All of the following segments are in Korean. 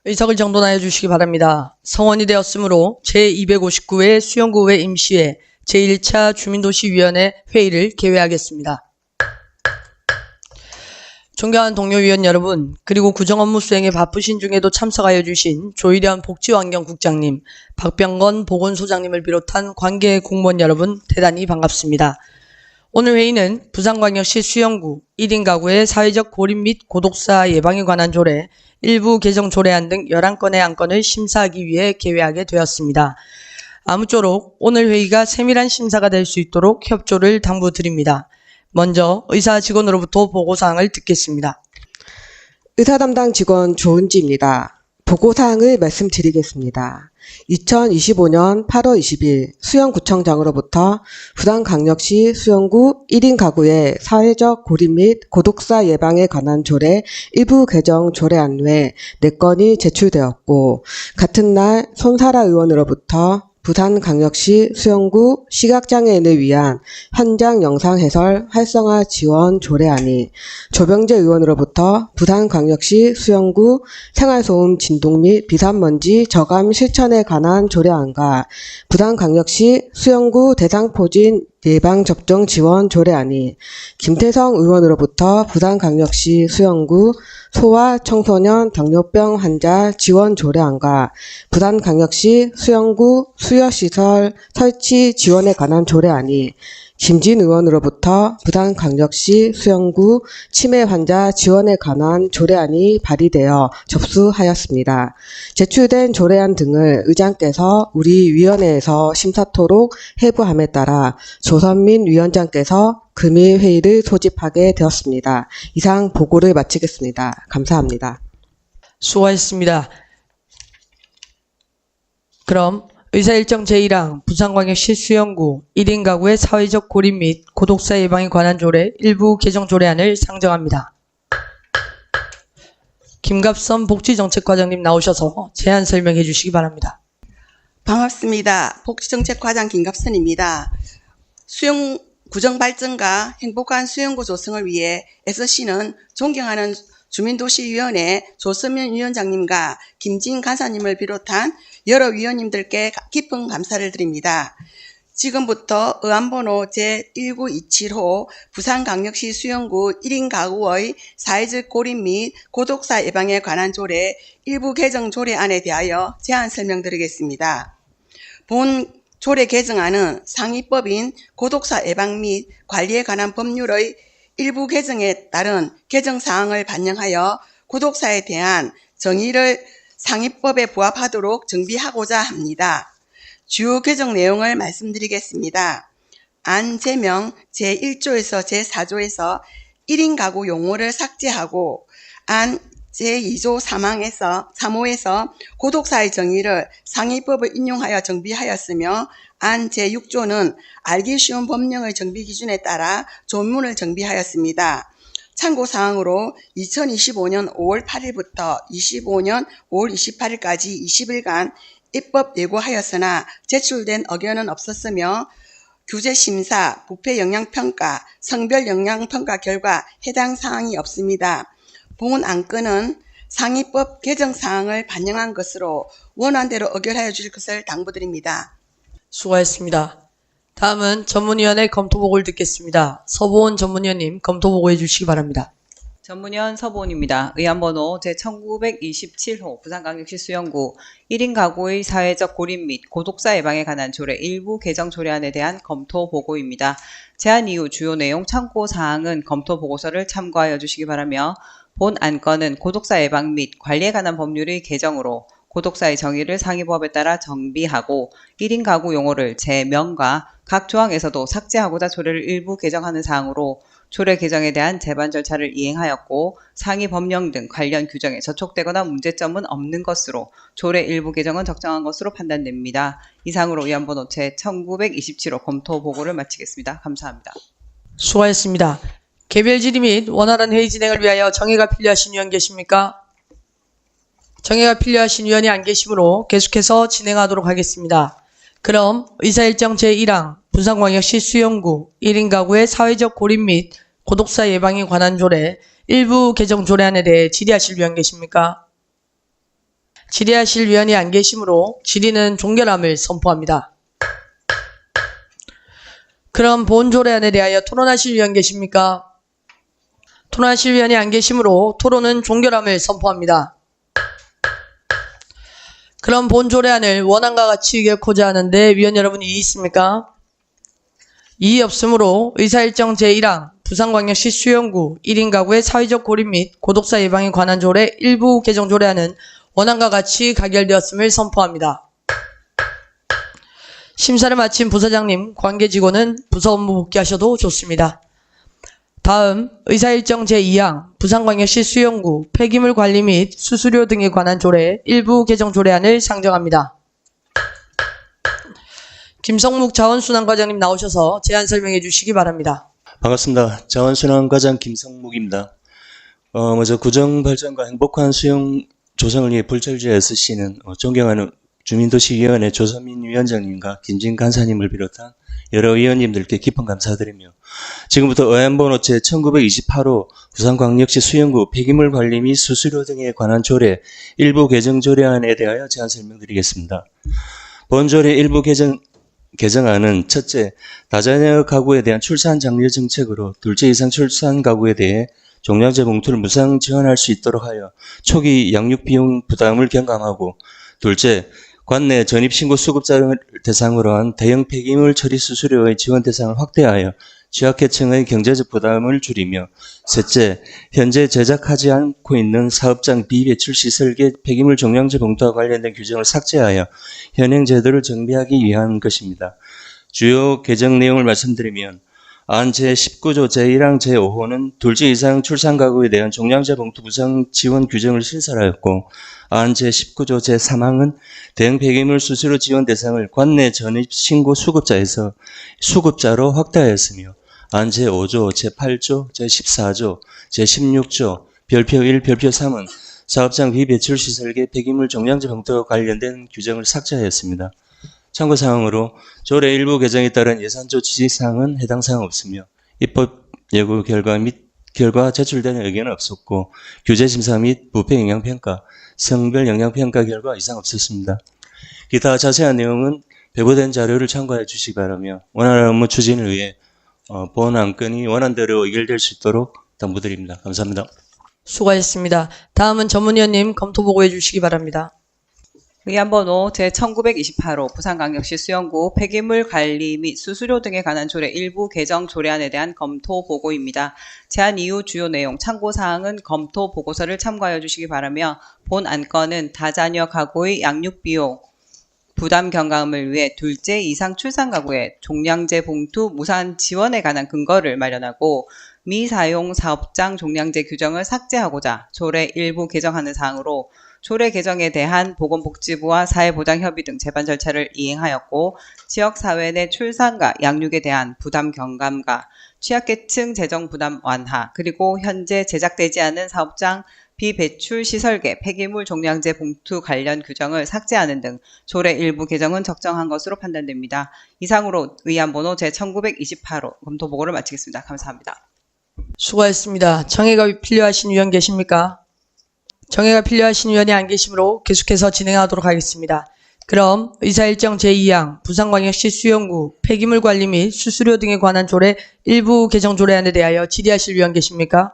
의석을 정돈하여 주시기 바랍니다. 성원이 되었으므로 제259회 수영구회 임시회 제1차 주민도시위원회 회의를 개회하겠습니다. 존경하는 동료 위원 여러분, 그리고 구정업무 수행에 바쁘신 중에도 참석하여 주신 조일현 복지환경국장님, 박병건 보건소장님을 비롯한 관계 공무원 여러분 대단히 반갑습니다. 오늘 회의는 부산광역시 수영구 1인 가구의 사회적 고립 및 고독사 예방에 관한 조례, 일부 개정 조례안 등 11건의 안건을 심사하기 위해 개회하게 되었습니다. 아무쪼록 오늘 회의가 세밀한 심사가 될 수 있도록 협조를 당부드립니다. 먼저 의사 직원으로부터 보고사항을 듣겠습니다. 의사 담당 직원 조은지입니다. 보고사항을 말씀드리겠습니다. 2025년 8월 20일 수영구청장으로부터 부산광역시 수영구 1인 가구의 사회적 고립 및 고독사 예방에 관한 조례 일부 개정 조례안 외 4건이 제출되었고, 같은 날 손사라 의원으로부터 부산광역시 수영구 시각장애인을 위한 현장 영상 해설 활성화 지원 조례안이, 조병재 의원으로부터 부산광역시 수영구 생활소음 진동 및 비산먼지 저감 실천에 관한 조례안과 부산광역시 수영구 대상포진 예방접종 지원 조례안이, 김태성 의원으로부터 부산광역시 수영구 소아 청소년 당뇨병 환자 지원 조례안과 부산광역시 수영구 수여시설 설치 지원에 관한 조례안이, 김진 의원으로부터 부산광역시 수영구 치매 환자 지원에 관한 조례안이 발의되어 접수하였습니다. 제출된 조례안 등을 의장께서 우리 위원회에서 심사토록 해부함에 따라 조선민 위원장께서 금일 회의를 소집하게 되었습니다. 이상 보고를 마치겠습니다. 감사합니다. 수고하셨습니다. 그럼 의사일정 제1항 부산광역시 수영구 1인 가구의 사회적 고립 및 고독사 예방에 관한 조례 일부 개정 조례안을 상정합니다. 김갑선 복지정책과장님 나오셔서 제안 설명해 주시기 바랍니다. 반갑습니다. 복지정책과장 김갑선입니다. 수영 구정 발전과 행복한 수영구 조성을 위해 SC는 존경하는 주민도시위원회 조선민 위원장님과 김진 간사님을 비롯한 여러 위원님들께 깊은 감사를 드립니다. 지금부터 의안번호 제1927호 부산광역시 수영구 1인 가구의 사회적 고립 및 고독사 예방에 관한 조례 일부 개정 조례안에 대하여 제안 설명드리겠습니다. 본 조례 개정안은 상위법인 고독사 예방 및 관리에 관한 법률의 일부 개정에 따른 개정사항을 반영하여 고독사에 대한 정의를 상위법에 부합하도록 정비하고자 합니다. 주요 개정 내용을 말씀드리겠습니다. 안 제명 제1조에서 제4조에서 1인 가구 용어를 삭제하고, 안 제2조 3호에서 고독사의 정의를 상위법을 인용하여 정비하였으며, 안 제6조는 알기 쉬운 법령의 정비 기준에 따라 조문을 정비하였습니다. 참고사항으로 2025년 5월 8일부터 25년 5월 28일까지 20일간 입법 예고하였으나 제출된 의견은 없었으며, 규제심사, 부패영향평가, 성별영향평가 결과 해당 사항이 없습니다. 본 안건은 상위법 개정사항을 반영한 것으로 원안대로 의결하여 주실 것을 당부드립니다. 수고하셨습니다. 다음은 전문위원회 검토보고를 듣겠습니다. 서보원 전문위원님 검토보고해 주시기 바랍니다. 전문위원 서보은입니다. 의안번호 제1927호 부산광역시 수영구 1인 가구의 사회적 고립 및 고독사 예방에 관한 조례 일부 개정 조례안에 대한 검토 보고입니다. 제안 이후 주요 내용 참고 사항은 검토 보고서를 참고하여 주시기 바라며, 본 안건은 고독사 예방 및 관리에 관한 법률의 개정으로 고독사의 정의를 상위법에 따라 정비하고 1인 가구 용어를 제명과 각 조항에서도 삭제하고자 조례를 일부 개정하는 사항으로 조례 개정에 대한 제반 절차를 이행하였고, 상위 법령 등 관련 규정에 저촉되거나 문제점은 없는 것으로 조례 일부 개정은 적정한 것으로 판단됩니다. 이상으로 의안번호 제1927호 검토 보고를 마치겠습니다. 감사합니다. 수고하셨습니다. 개별 질의 및 원활한 회의 진행을 위하여 정의가 필요하신 위원 계십니까? 정의가 필요하신 위원이 안 계시므로 계속해서 진행하도록 하겠습니다. 그럼 의사일정 제1항 부산광역시 수영구 1인 가구의 사회적 고립 및 고독사 예방에 관한 조례 일부 개정 조례안에 대해 질의하실 위원 계십니까? 질의하실 위원이 안 계시므로 질의는 종결함을 선포합니다. 그럼 본 조례안에 대하여 토론하실 위원 계십니까? 토론하실 위원이 안 계시므로 토론은 종결함을 선포합니다. 그럼 본 조례안을 원안과 같이 의결코자 하는데 위원 여러분이 이의 있습니까? 이의 없으므로 의사일정 제1항 부산광역시 수영구 1인 가구의 사회적 고립 및 고독사 예방에 관한 조례 일부 개정 조례안은 원안과 같이 가결되었음을 선포합니다. 심사를 마친 부사장님, 관계직원은 부서 업무 복귀하셔도 좋습니다. 다음 의사일정 제2항 부산광역시 수영구 폐기물 관리 및 수수료 등에 관한 조례 일부 개정 조례안을 상정합니다. 김성묵 자원순환과장님 나오셔서 제안 설명해 주시기 바랍니다. 반갑습니다. 자원순환과장 김성묵입니다. 먼저 구정 발전과 행복한 수용 조성을 위해 불철주야 SC는 존경하는 주민도시위원회 조선민 위원장님과 김진 간사님을 비롯한 여러 위원님들께 깊은 감사드리며 지금부터 의안번호 제1928호 부산광역시 수영구 폐기물 관리 및 수수료 등에 관한 조례 일부 개정 조례안에 대하여 제안 설명드리겠습니다. 본 조례 일부 개정안은 첫째, 다자녀 가구에 대한 출산 장려 정책으로 둘째 이상 출산 가구에 대해 종량제 봉투를 무상 지원할 수 있도록 하여 초기 양육 비용 부담을 경감하고, 둘째, 관내 전입신고 수급자를 대상으로 한 대형 폐기물 처리 수수료의 지원 대상을 확대하여 취약계층의 경제적 부담을 줄이며, 셋째, 현재 제작하지 않고 있는 사업장 비배출 시설계 폐기물 종량제 봉투와 관련된 규정을 삭제하여 현행 제도를 정비하기 위한 것입니다. 주요 개정 내용을 말씀드리면, 안 제19조 제1항 제5호는 둘째 이상 출산 가구에 대한 종량제 봉투 무상 지원 규정을 신설하였고, 안 제19조 제3항은 대형 폐기물 수수료 지원 대상을 관내 전입 신고 수급자에서 수급자로 확대하였으며, 안 제5조 제8조 제14조 제16조 별표 1 별표 3은 사업장 비배출 시설계 폐기물 종량제 봉투와 관련된 규정을 삭제하였습니다. 참고사항으로 조례 일부 개정에 따른 예산조 지시사항은 해당 사항 없으며 입법 예고 결과 제출되는 의견은 없었고, 규제심사 및 부패 영향평가, 성별 영향평가 결과 이상 없었습니다. 기타 자세한 내용은 배부된 자료를 참고해 주시기 바라며 원활한 업무 추진을 위해 본 안건이 원안대로 의결될 수 있도록 당부드립니다. 감사합니다. 수고하셨습니다. 다음은 전문위원님 검토 보고해 주시기 바랍니다. 의안번호 제1928호 부산광역시 수영구 폐기물 관리 및 수수료 등에 관한 조례 일부 개정 조례안에 대한 검토 보고입니다. 제안 이후 주요 내용, 참고사항은 검토 보고서를 참고하여 주시기 바라며 본 안건은 다자녀 가구의 양육비용 부담 경감을 위해 둘째 이상 출산 가구의 종량제 봉투 무상 지원에 관한 근거를 마련하고 미사용 사업장 종량제 규정을 삭제하고자 조례 일부 개정하는 사항으로 조례 개정에 대한 보건복지부와 사회보장협의 등 제반 절차를 이행하였고, 지역사회 내 출산과 양육에 대한 부담 경감과 취약계층 재정 부담 완화, 그리고 현재 제작되지 않은 사업장 비배출 시설계 폐기물 종량제 봉투 관련 규정을 삭제하는 등 조례 일부 개정은 적정한 것으로 판단됩니다. 이상으로 의안번호 제1928호 검토 보고를 마치겠습니다. 감사합니다. 수고하셨습니다. 정해가 필요하신 위원 계십니까? 정해가 필요하신 위원이 안 계시므로 계속해서 진행하도록 하겠습니다. 그럼 의사일정 제2항 부산광역시 수영구 폐기물 관리 및 수수료 등에 관한 조례 일부 개정 조례안에 대하여 질의하실 위원 계십니까?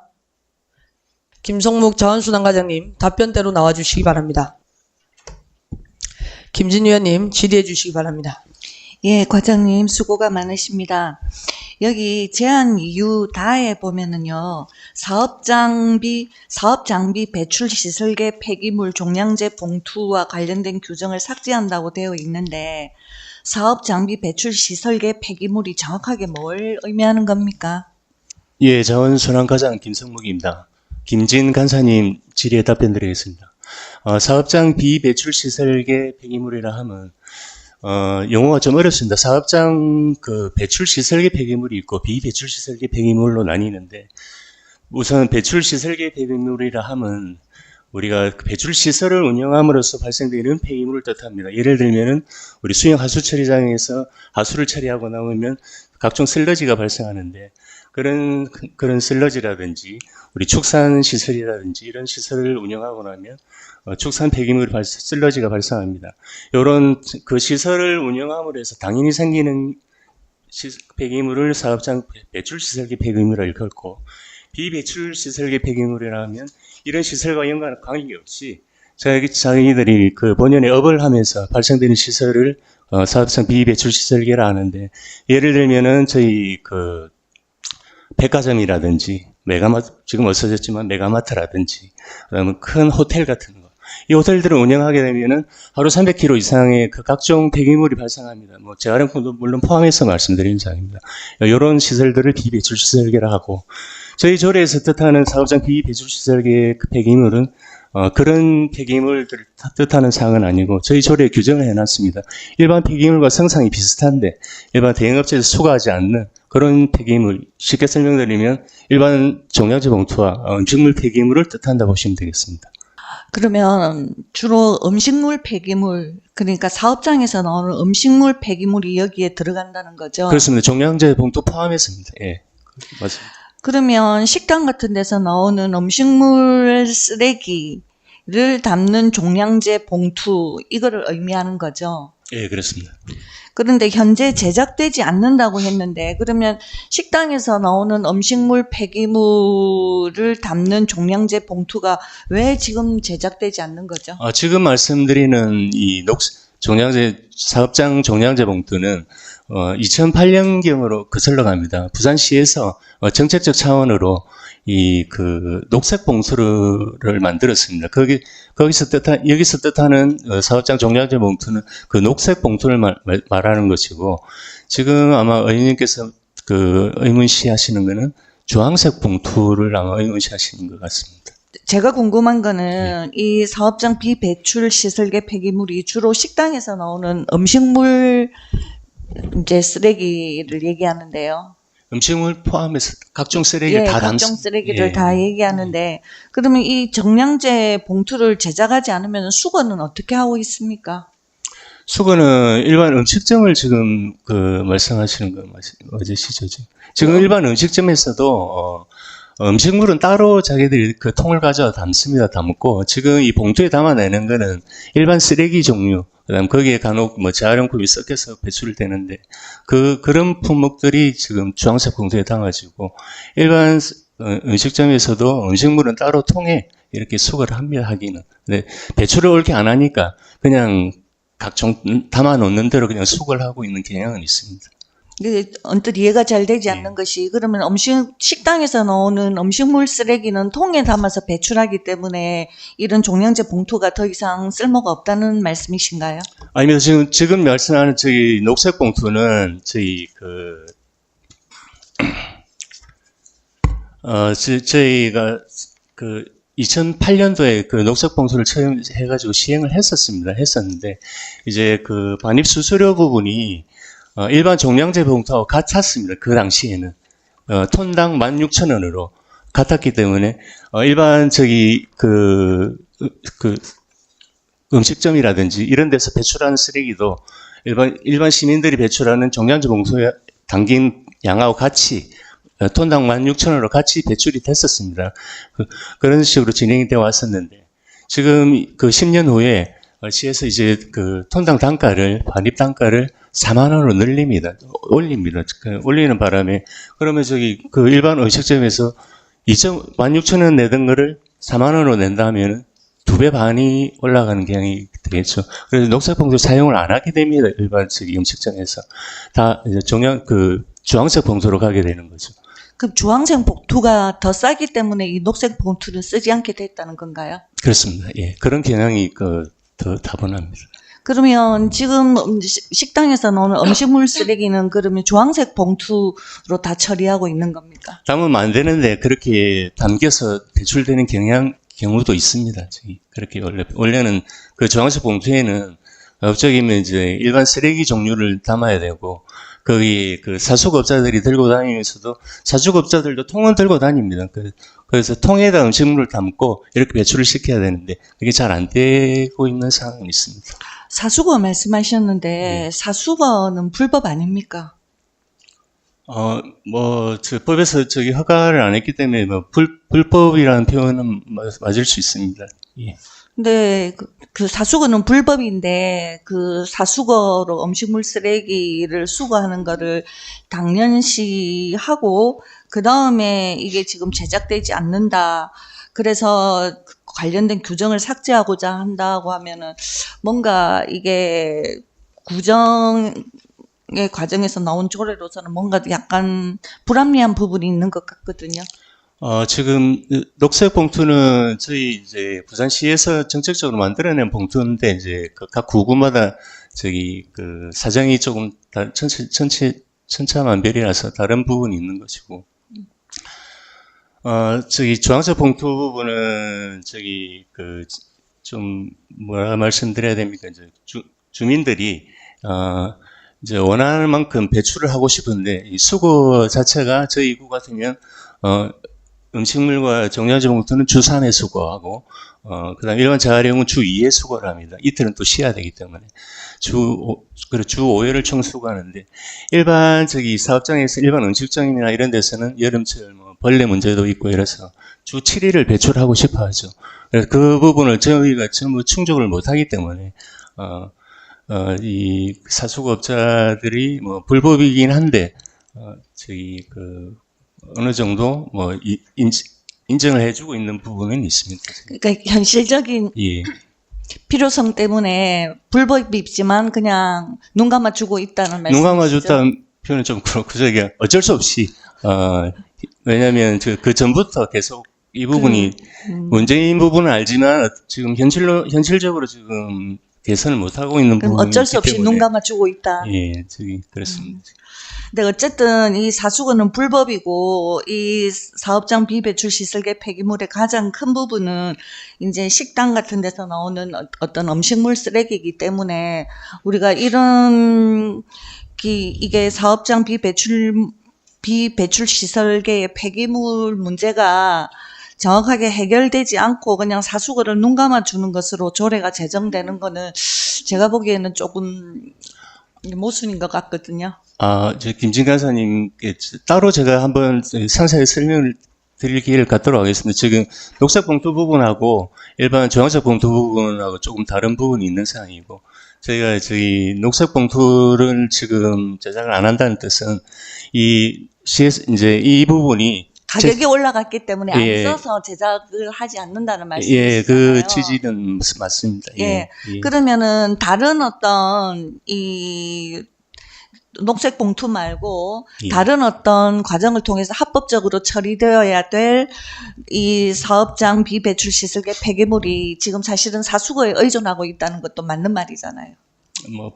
김성묵 자원순환과장님 답변대로 나와주시기 바랍니다. 김진 위원님 질의해 주시기 바랍니다. 예, 과장님 수고가 많으십니다. 여기 제안 이유 다에 보면은요, 사업 장비 배출 시설계 폐기물 종량제 봉투와 관련된 규정을 삭제한다고 되어 있는데, 사업 장비 배출 시설계 폐기물이 정확하게 뭘 의미하는 겁니까? 예, 자원순환과장 김성묵입니다. 김진 간사님 질의에 답변드리겠습니다. 사업장 비배출 시설계 폐기물이라 하면 용어가 좀 어렵습니다. 사업장 배출 시설계 폐기물이 있고 비배출 시설계 폐기물로 나뉘는데, 우선 배출 시설계 폐기물이라 하면 우리가 그 배출 시설을 운영함으로써 발생되는 폐기물을 뜻합니다. 예를 들면은 우리 수영 하수 처리장에서 하수를 처리하고 남으면 각종 슬러지가 발생하는데 그런 슬러지라든지 우리 축산 시설이라든지 이런 시설을 운영하고 나면 축산 폐기물 슬러지가 발생합니다. 이런 그 시설을 운영함으로 해서 당연히 생기는 폐기물을 사업장 배출 시설계 폐기물을 일컫고 비배출 시설계 폐기물이라면 이런 시설과 관계없이 자기들이 그 본연의 업을 하면서 발생되는 시설을 사업장 비배출 시설계라 하는데, 예를 들면은 저희 그 백화점이라든지 지금 없어졌지만 메가마트라든지 그다음에 큰 호텔 같은 거, 이 호텔들을 운영하게 되면은 하루 300kg 이상의 그 각종 폐기물이 발생합니다. 뭐 재활용품도 물론 포함해서 말씀드리는 사항입니다. 이런 시설들을 비배출 시설계라 하고, 저희 조례에서 뜻하는 사업장 비배출 시설계의 그 폐기물은 그런 폐기물들을 뜻하는 사항은 아니고 저희 조례에 규정을 해놨습니다. 일반 폐기물과 성상이 비슷한데 일반 대형업체에서 수거하지 않는 그런 폐기물, 쉽게 설명드리면 일반 종량제 봉투와 음식물 폐기물을 뜻한다고 보시면 되겠습니다. 그러면 주로 음식물 폐기물, 그러니까 사업장에서 나오는 음식물 폐기물이 여기에 들어간다는 거죠? 그렇습니다. 종량제 봉투 포함했습니다. 예, 맞습니다. 그러면 식당 같은 데서 나오는 음식물 쓰레기를 담는 종량제 봉투, 이거를 의미하는 거죠? 예, 그렇습니다. 그런데 현재 제작되지 않는다고 했는데, 그러면 식당에서 나오는 음식물 폐기물을 담는 종량제 봉투가 왜 지금 제작되지 않는 거죠? 지금 말씀드리는 이 사업장 종량제 봉투는 2008년경으로 거슬러 갑니다. 부산시에서 정책적 차원으로 이 그 녹색 봉투를 만들었습니다. 여기서 뜻하는 사업장 종량제 봉투는 그 녹색 봉투를 말하는 것이고, 지금 아마 의원님께서 그 의문시 하시는 거는 주황색 봉투를 아마 의문시 하시는 것 같습니다. 제가 궁금한 거는 이 사업장 비배출 시설계 폐기물이 주로 식당에서 나오는 음식물 이제 쓰레기를 얘기하는데요. 음식물 포함해서 각종 쓰레기를 다 담습니다. 각종 쓰레기를 다 얘기하는데, 그러면 이 정량제 봉투를 제작하지 않으면 수거는 어떻게 하고 있습니까? 수거는 일반 음식점을 지금 그 말씀하시는 거 맞으시죠? 지금 일반 음식점에서도 음식물은 따로 자기들이 그 통을 가져와 담습니다. 담고 지금 이 봉투에 담아내는 거는 일반 쓰레기 종류, 그다음 거기에 간혹 뭐 재활용품이 섞여서 배출되는데 그런 품목들이 지금 주황색 봉투에 담아지고, 일반 음식점에서도 음식물은 따로 통에 이렇게 수거를 합니다. 하기는. 근데 배출을 옳게 안 하니까 그냥 각종 담아 놓는 대로 그냥 수거를 하고 있는 경향은 있습니다. 근데 언뜻 이해가 잘 되지 않는 것이, 그러면 식당에서 나오는 음식물 쓰레기는 통에 담아서 배출하기 때문에 이런 종량제 봉투가 더 이상 쓸모가 없다는 말씀이신가요? 아닙니다. 지금 말씀하는 저희 녹색 봉투는 저희 저희가 2008년도에 그 녹색 봉투를 처음 해가지고 시행을 했었는데, 이제 그 반입 수수료 부분이 일반 종량제 봉투하고 같았습니다. 그 당시에는. 톤당 16,000원으로 같았기 때문에, 일반 음식점이라든지 이런 데서 배출하는 쓰레기도 일반 시민들이 배출하는 종량제 봉투에 담긴 양하고 같이 톤당 16,000원으로 같이 배출이 됐었습니다. 그런 식으로 진행이 되어 왔었는데, 지금 그 10년 후에 시에서 이제 그 톤당 반입 단가를 4만 원으로 올립니다. 올리는 바람에, 그러면 그 일반 음식점에서 16,000원 내던 거를 4만 원으로 낸다면은 2배 반이 올라가는 경향이 되겠죠. 그래서 녹색 봉투 사용을 안 하게 됩니다. 일반 음식점에서. 다 이제 주황색 봉투로 가게 되는 거죠. 그럼 주황색 봉투가 더 싸기 때문에 이 녹색 봉투를 쓰지 않게 됐다는 건가요? 그렇습니다. 예. 그런 경향이 더 다분합니다. 그러면 지금 식당에서 나오는 음식물 쓰레기는 그러면 주황색 봉투로 다 처리하고 있는 겁니까? 담으면 안 되는데 그렇게 담겨서 배출되는 경우도 있습니다. 그렇게 원래는 그 주황색 봉투에는 업적이면 이제 일반 쓰레기 종류를 담아야 되고, 거기 그 사수급자들이 들고 다니면서도 사주급자들도 통은 들고 다닙니다. 그래서 통에다 음식물을 담고 이렇게 배출을 시켜야 되는데 그게 잘 안 되고 있는 상황이 있습니다. 사수거 말씀하셨는데 사수거는 불법 아닙니까? 저 법에서 허가를 안 했기 때문에 불법이라는 표현은 맞을 수 있습니다. 예. 근데 그 사수거는 불법인데 그 사수거로 음식물 쓰레기를 수거하는 거를 당연시 하고 그 다음에 이게 지금 제작되지 않는다. 그래서 관련된 규정을 삭제하고자 한다고 하면은 뭔가 이게 구정의 과정에서 나온 조례로서는 뭔가 약간 불합리한 부분이 있는 것 같거든요. 지금 녹색 봉투는 저희 이제 부산시에서 정책적으로 만들어낸 봉투인데 이제 각 구구마다 그 사정이 조금 천차만별이라서 다른 부분이 있는 것이고, 주황색 봉투 부분은 좀 뭐라 말씀드려야 됩니까? 이제 주민들이 이제 원하는 만큼 배출을 하고 싶은데 이 수거 자체가 저희 구 같으면 음식물과 종량제 봉투는 주 3회 수거하고, 그 다음 일반 재활용은 주 2회 수거를 합니다. 이틀은 또 쉬어야 되기 때문에. 주 5회를 총 수거하는데, 일반 사업장에서 일반 음식점이나 이런 데서는 여름철 벌레 문제도 있고 이래서 주 7일을 배출하고 싶어 하죠. 그래서 그 부분을 저희가 전부 충족을 못 하기 때문에, 이 사수업자들이 불법이긴 한데, 어느 정도 인정을 해주고 있는 부분은 있습니다. 그러니까 현실적인 예. 필요성 때문에 불법이지만 그냥 눈 감아주고 있다는 말씀이시죠? 눈 감아줬다는 표현은 좀 그렇고 어쩔 수 없이 왜냐하면 그 전부터 계속 이 부분이 문제인 부분은 알지만 지금 현실적으로 지금 개선을 못 하고 있는 그럼 부분이 어쩔 수 없이 때문에. 눈 감아주고 있다. 예, 그렇습니다. 근데 어쨌든 이 사수거는 불법이고 이 사업장 비배출 시설계 폐기물의 가장 큰 부분은 이제 식당 같은 데서 나오는 어떤 음식물 쓰레기이기 때문에 우리가 이게 사업장 비배출 시설계의 폐기물 문제가 정확하게 해결되지 않고 그냥 사수거를 눈 감아주는 것으로 조례가 제정되는 거는 제가 보기에는 조금 모순인 것 같거든요. 김진 간사님께 따로 제가 한번 상세히 설명을 드릴 기회를 갖도록 하겠습니다. 지금 녹색 봉투 부분하고 일반 주황색 봉투 부분하고 조금 다른 부분이 있는 상황이고, 저희가 녹색 봉투를 지금 제작을 안 한다는 뜻은 이제 이 부분이 가격이 올라갔기 때문에 예. 안 써서 제작을 하지 않는다는 말씀이시잖아요. 예, 그 취지는 맞습니다. 예. 그러면은 다른 어떤 녹색 봉투 말고 예. 다른 어떤 과정을 통해서 합법적으로 처리되어야 될 이 사업장 비배출 시설계 폐기물이 지금 사실은 사수거에 의존하고 있다는 것도 맞는 말이잖아요.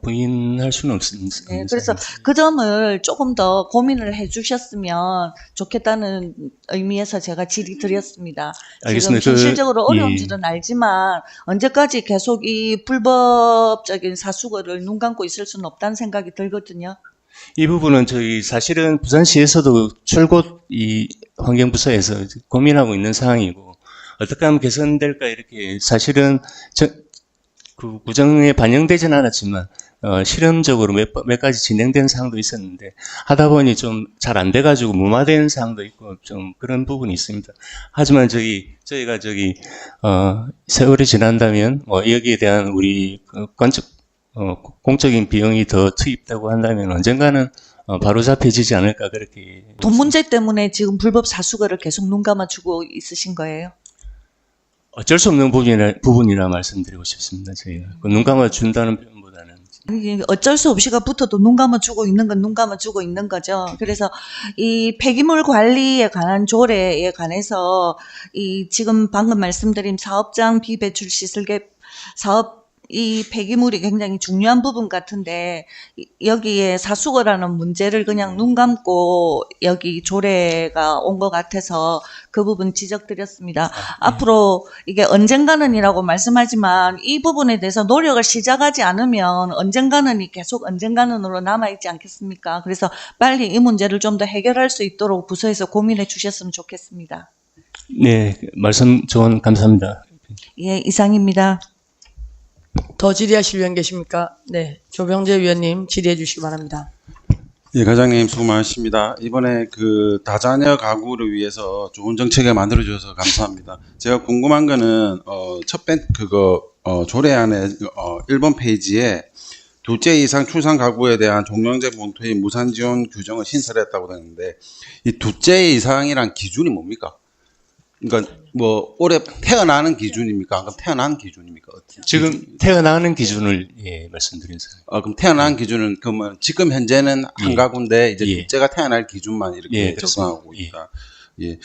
부인할 수는 없습니다. 네, 그래서 그 점을 조금 더 고민을 해주셨으면 좋겠다는 의미에서 제가 질의드렸습니다. 알겠습니다. 지금 현실적으로 어려운 예. 줄은 알지만 언제까지 계속 이 불법적인 사수거를 눈 감고 있을 수는 없다는 생각이 들거든요. 이 부분은 사실은 부산시에서도 출곧 이 환경부서에서 고민하고 있는 상황이고, 어떻게 하면 개선될까 이렇게 사실은 그 구정에 반영되지는 않았지만 실험적으로 몇 가지 진행된 사항도 있었는데 하다 보니 좀 잘 안 돼가지고 무마된 사항도 있고 좀 그런 부분이 있습니다. 하지만 저희가 세월이 지난다면 여기에 대한 우리 공적인 비용이 더 투입되고 한다면 언젠가는 바로 잡혀지지 않을까 그렇게. 돈 문제 때문에 지금 불법 사수거를 계속 눈 감아주고 있으신 거예요? 어쩔 수 없는 부분이라 말씀드리고 싶습니다. 저희가 눈 감아 준다는 표현보다는 이게 어쩔 수 없이가 붙어도 눈 감아주고 있는 건 눈 감아주고 있는 거죠. 그래서 이 폐기물 관리에 관한 조례에 관해서 이 지금 방금 말씀드린 사업장 비배출 시설계 이 폐기물이 굉장히 중요한 부분 같은데 여기에 사수거라는 문제를 그냥 눈 감고 여기 조례가 온 것 같아서 그 부분 지적드렸습니다. 앞으로 이게 언젠가는이라고 말씀하지만 이 부분에 대해서 노력을 시작하지 않으면 언젠가는이 계속 언젠가는으로 남아있지 않겠습니까? 그래서 빨리 이 문제를 좀 더 해결할 수 있도록 부서에서 고민해 주셨으면 좋겠습니다. 네, 말씀 조언 감사합니다. 예, 이상입니다. 더 질의하실 위원 계십니까? 네, 조병재 위원님 질의해 주시기 바랍니다. 예, 과장님 수고 많으십니다. 이번에 그 다자녀 가구를 위해서 좋은 정책을 만들어 주셔서 감사합니다. 제가 궁금한 거는 조례안에 1번 페이지에 둘째 이상 출산 가구에 대한 종량제 봉투의 무상 지원 규정을 신설했다고 되는데 이 둘째 이상이란 기준이 뭡니까? 그러니까 뭐 올해 태어나는 기준입니까? 그럼 태어난 기준입니까? 지금 태어나는 기준을 말씀드린 사람. 그럼 태어난 기준은 그러면 지금 현재는 한 가구인데 이제 예. 둘째가 태어날 기준만 이렇게 예, 적용하고 그렇습니다. 있다. 예.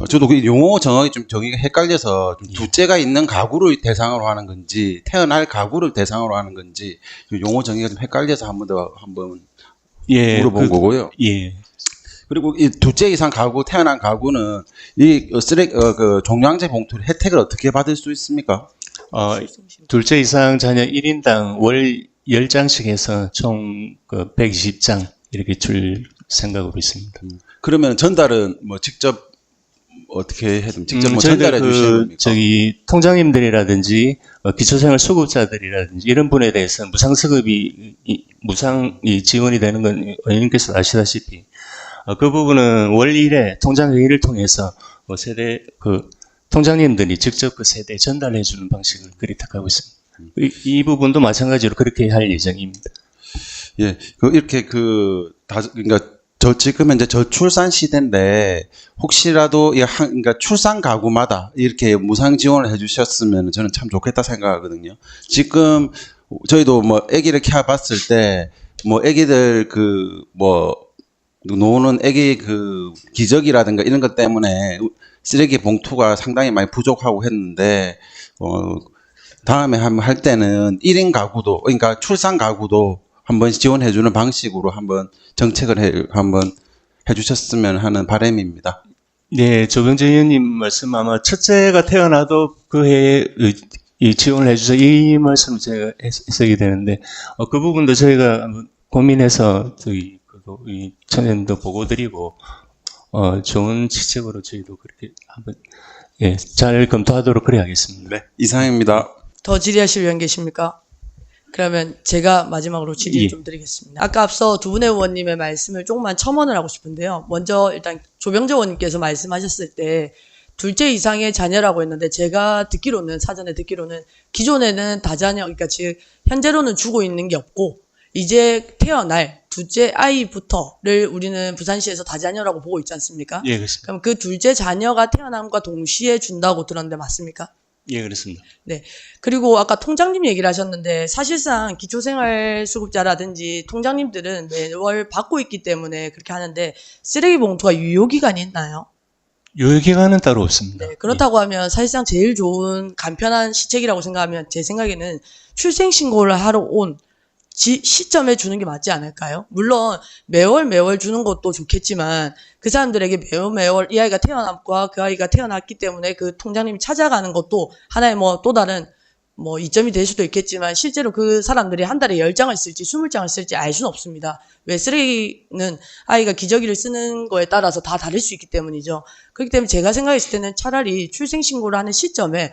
저도 그 용어 정확히 좀 정의가 헷갈려서 좀 둘째가 있는 가구를 대상으로 하는 건지 태어날 가구를 대상으로 하는 건지 용어 정의가 좀 헷갈려서 한번 물어본 거고요. 예. 그리고 이 둘째 이상 가구 태어난 가구는 이 그 종량제 봉투 혜택을 어떻게 받을 수 있습니까? 둘째 이상 자녀 1인당 월 10장씩 해서 총 120장 이렇게 줄 생각으로 있습니다. 그러면 전달은 뭐 직접 어떻게 해도 직접 뭐 전달해 주시는 겁니까? 저기 통장님들이라든지 기초생활 수급자들이라든지 이런 분에 대해서 무상이 지원이 되는 건 의원님께서 아시다시피 그 부분은 월 1회 통장 회의를 통해서 세대 통장님들이 직접 그 세대에 전달해 주는 방식을 그리 택하고 있습니다. 이 부분도 마찬가지로 그렇게 할 예정입니다. 예, 이렇게 그러니까 지금 현재 저출산 시대인데 혹시라도 그러니까 출산 가구마다 이렇게 무상 지원을 해주셨으면 저는 참 좋겠다 생각하거든요. 지금 저희도 뭐 아기를 키워봤을 때 뭐 아기들 노는 아기 기저귀라든가 이런 것 때문에 쓰레기 봉투가 상당히 많이 부족하고 했는데 다음에 한번 할 때는 1인 가구도 그러니까 출산 가구도 한번 지원해주는 방식으로 한번 정책을 한번 해주셨으면 하는 바람입니다. 네, 조병재 의원님 말씀 아마 첫째가 태어나도 그 해에 이 지원을 해주셔서 이 말씀을 제가 해석이 되는데 그 부분도 저희가 한번 고민해서 저희 이 청년도 보고 드리고 좋은 지적으로 저희도 그렇게 한번 잘 검토하도록 그래 하겠습니다. 네, 이상입니다. 더 질의하실 위원 계십니까? 그러면 제가 마지막으로 질의 좀 드리겠습니다. 아까 앞서 두 분의 의원님의 말씀을 조금만 첨언을 하고 싶은데요. 먼저 일단 조병재 의원님께서 말씀하셨을 때 둘째 이상의 자녀라고 했는데 제가 사전에 듣기로는 기존에는 다자녀, 그러니까 즉 현재로는 주고 있는 게 없고 이제 태어날 둘째 아이부터를 우리는 부산시에서 다자녀라고 보고 있지 않습니까? 예, 그렇습니다. 그럼 그 둘째 자녀가 태어남과 동시에 준다고 들었는데 맞습니까? 예, 그렇습니다. 네. 그리고 아까 통장님 얘기를 하셨는데 사실상 기초생활수급자라든지 통장님들은 매월 받고 있기 때문에 그렇게 하는데 쓰레기 봉투가 유효기간이 있나요? 유효기간은 따로 없습니다. 네. 그렇다고 하면 사실상 제일 좋은 간편한 시책이라고 생각하면 제 생각에는 출생신고를 하러 온 시점에 주는 게 맞지 않을까요? 물론 매월 주는 것도 좋겠지만 그 사람들에게 매월 이 아이가 태어났고 그 아이가 태어났기 때문에 그 통장님이 찾아가는 것도 하나의 또 다른 이점이 될 수도 있겠지만 실제로 그 사람들이 한 달에 10장을 쓸지 20장을 쓸지 알 수는 없습니다. 왜 쓰레기는 아이가 기저귀를 쓰는 거에 따라서 다 다를 수 있기 때문이죠. 그렇기 때문에 제가 생각했을 때는 차라리 출생신고를 하는 시점에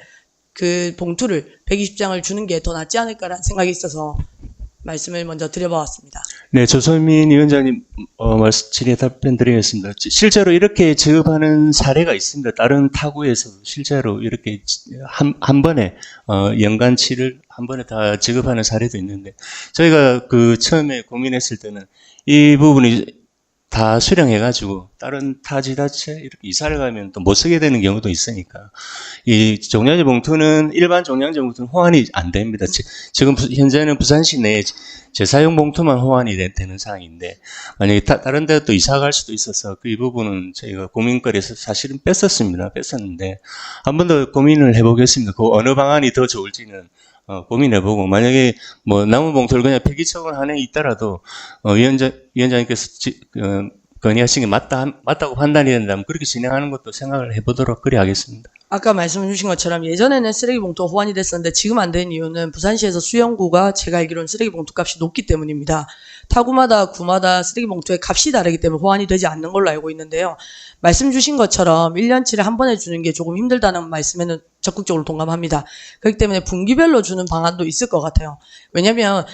그 봉투를 120장을 주는 게 더 낫지 않을까라는 생각이 있어서 말씀을 먼저 드려보았습니다. 네, 조선민 위원장님 질의에 답변 드리겠습니다. 실제로 이렇게 지급하는 사례가 있습니다. 다른 타구에서 실제로 이렇게 한 번에 연간치를 한 번에 다 지급하는 사례도 있는데 저희가 처음에 고민했을 때는 이 부분이 다 수령해가지고 다른 타지자체 이렇게 이사를 가면 또 못 쓰게 되는 경우도 있으니까 이 종량제 봉투는 일반 종량제 봉투는 호환이 안 됩니다. 지금 현재는 부산시 내에 재사용 봉투만 호환이 되는 상황인데 만약에 다른 데 또 이사 갈 수도 있어서 이 부분은 저희가 고민거리에서 사실은 뺐었는데 한 번 더 고민을 해보겠습니다. 어느 방안이 더 좋을지는 고민해보고, 만약에 뭐 남은 봉투를 그냥 폐기 처분하는 에 있더라도 위원장님께서 건의하신 게 맞다고 판단이 된다면 그렇게 진행하는 것도 생각을 해보도록 그리 하겠습니다. 아까 말씀 주신 것처럼 예전에는 쓰레기 봉투가 호환이 됐었는데 지금 안 된 이유는 부산시에서 수영구가 제가 알기로는 쓰레기 봉투 값이 높기 때문입니다. 타구마다 구마다 쓰레기 봉투의 값이 다르기 때문에 호환이 되지 않는 걸로 알고 있는데요. 말씀 주신 것처럼 1년치를 한 번에 주는 게 조금 힘들다는 말씀에는 적극적으로 동감합니다. 그렇기 때문에 분기별로 주는 방안도 있을 것 같아요. 왜냐면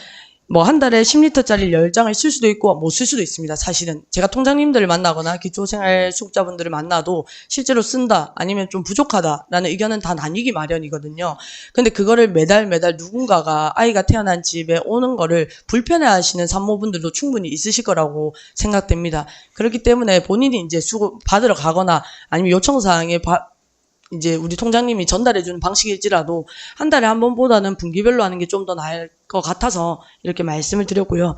뭐 한 달에 10리터짜리 10장을 쓸 수도 있고 못 쓸 수도 있습니다. 사실은 제가 통장님들을 만나거나 기초생활수급자분들을 만나도 실제로 쓴다 아니면 좀 부족하다라는 의견은 다 나뉘기 마련이거든요. 근데 그거를 매달 누군가가 아이가 태어난 집에 오는 거를 불편해하시는 산모분들도 충분히 있으실 거라고 생각됩니다. 그렇기 때문에 본인이 이제 수급 받으러 가거나 아니면 요청사항에 이제 우리 통장님이 전달해주는 방식일지라도 한 달에 한 번보다는 분기별로 하는 게 좀 더 나을 것 같아서 이렇게 말씀을 드렸고요.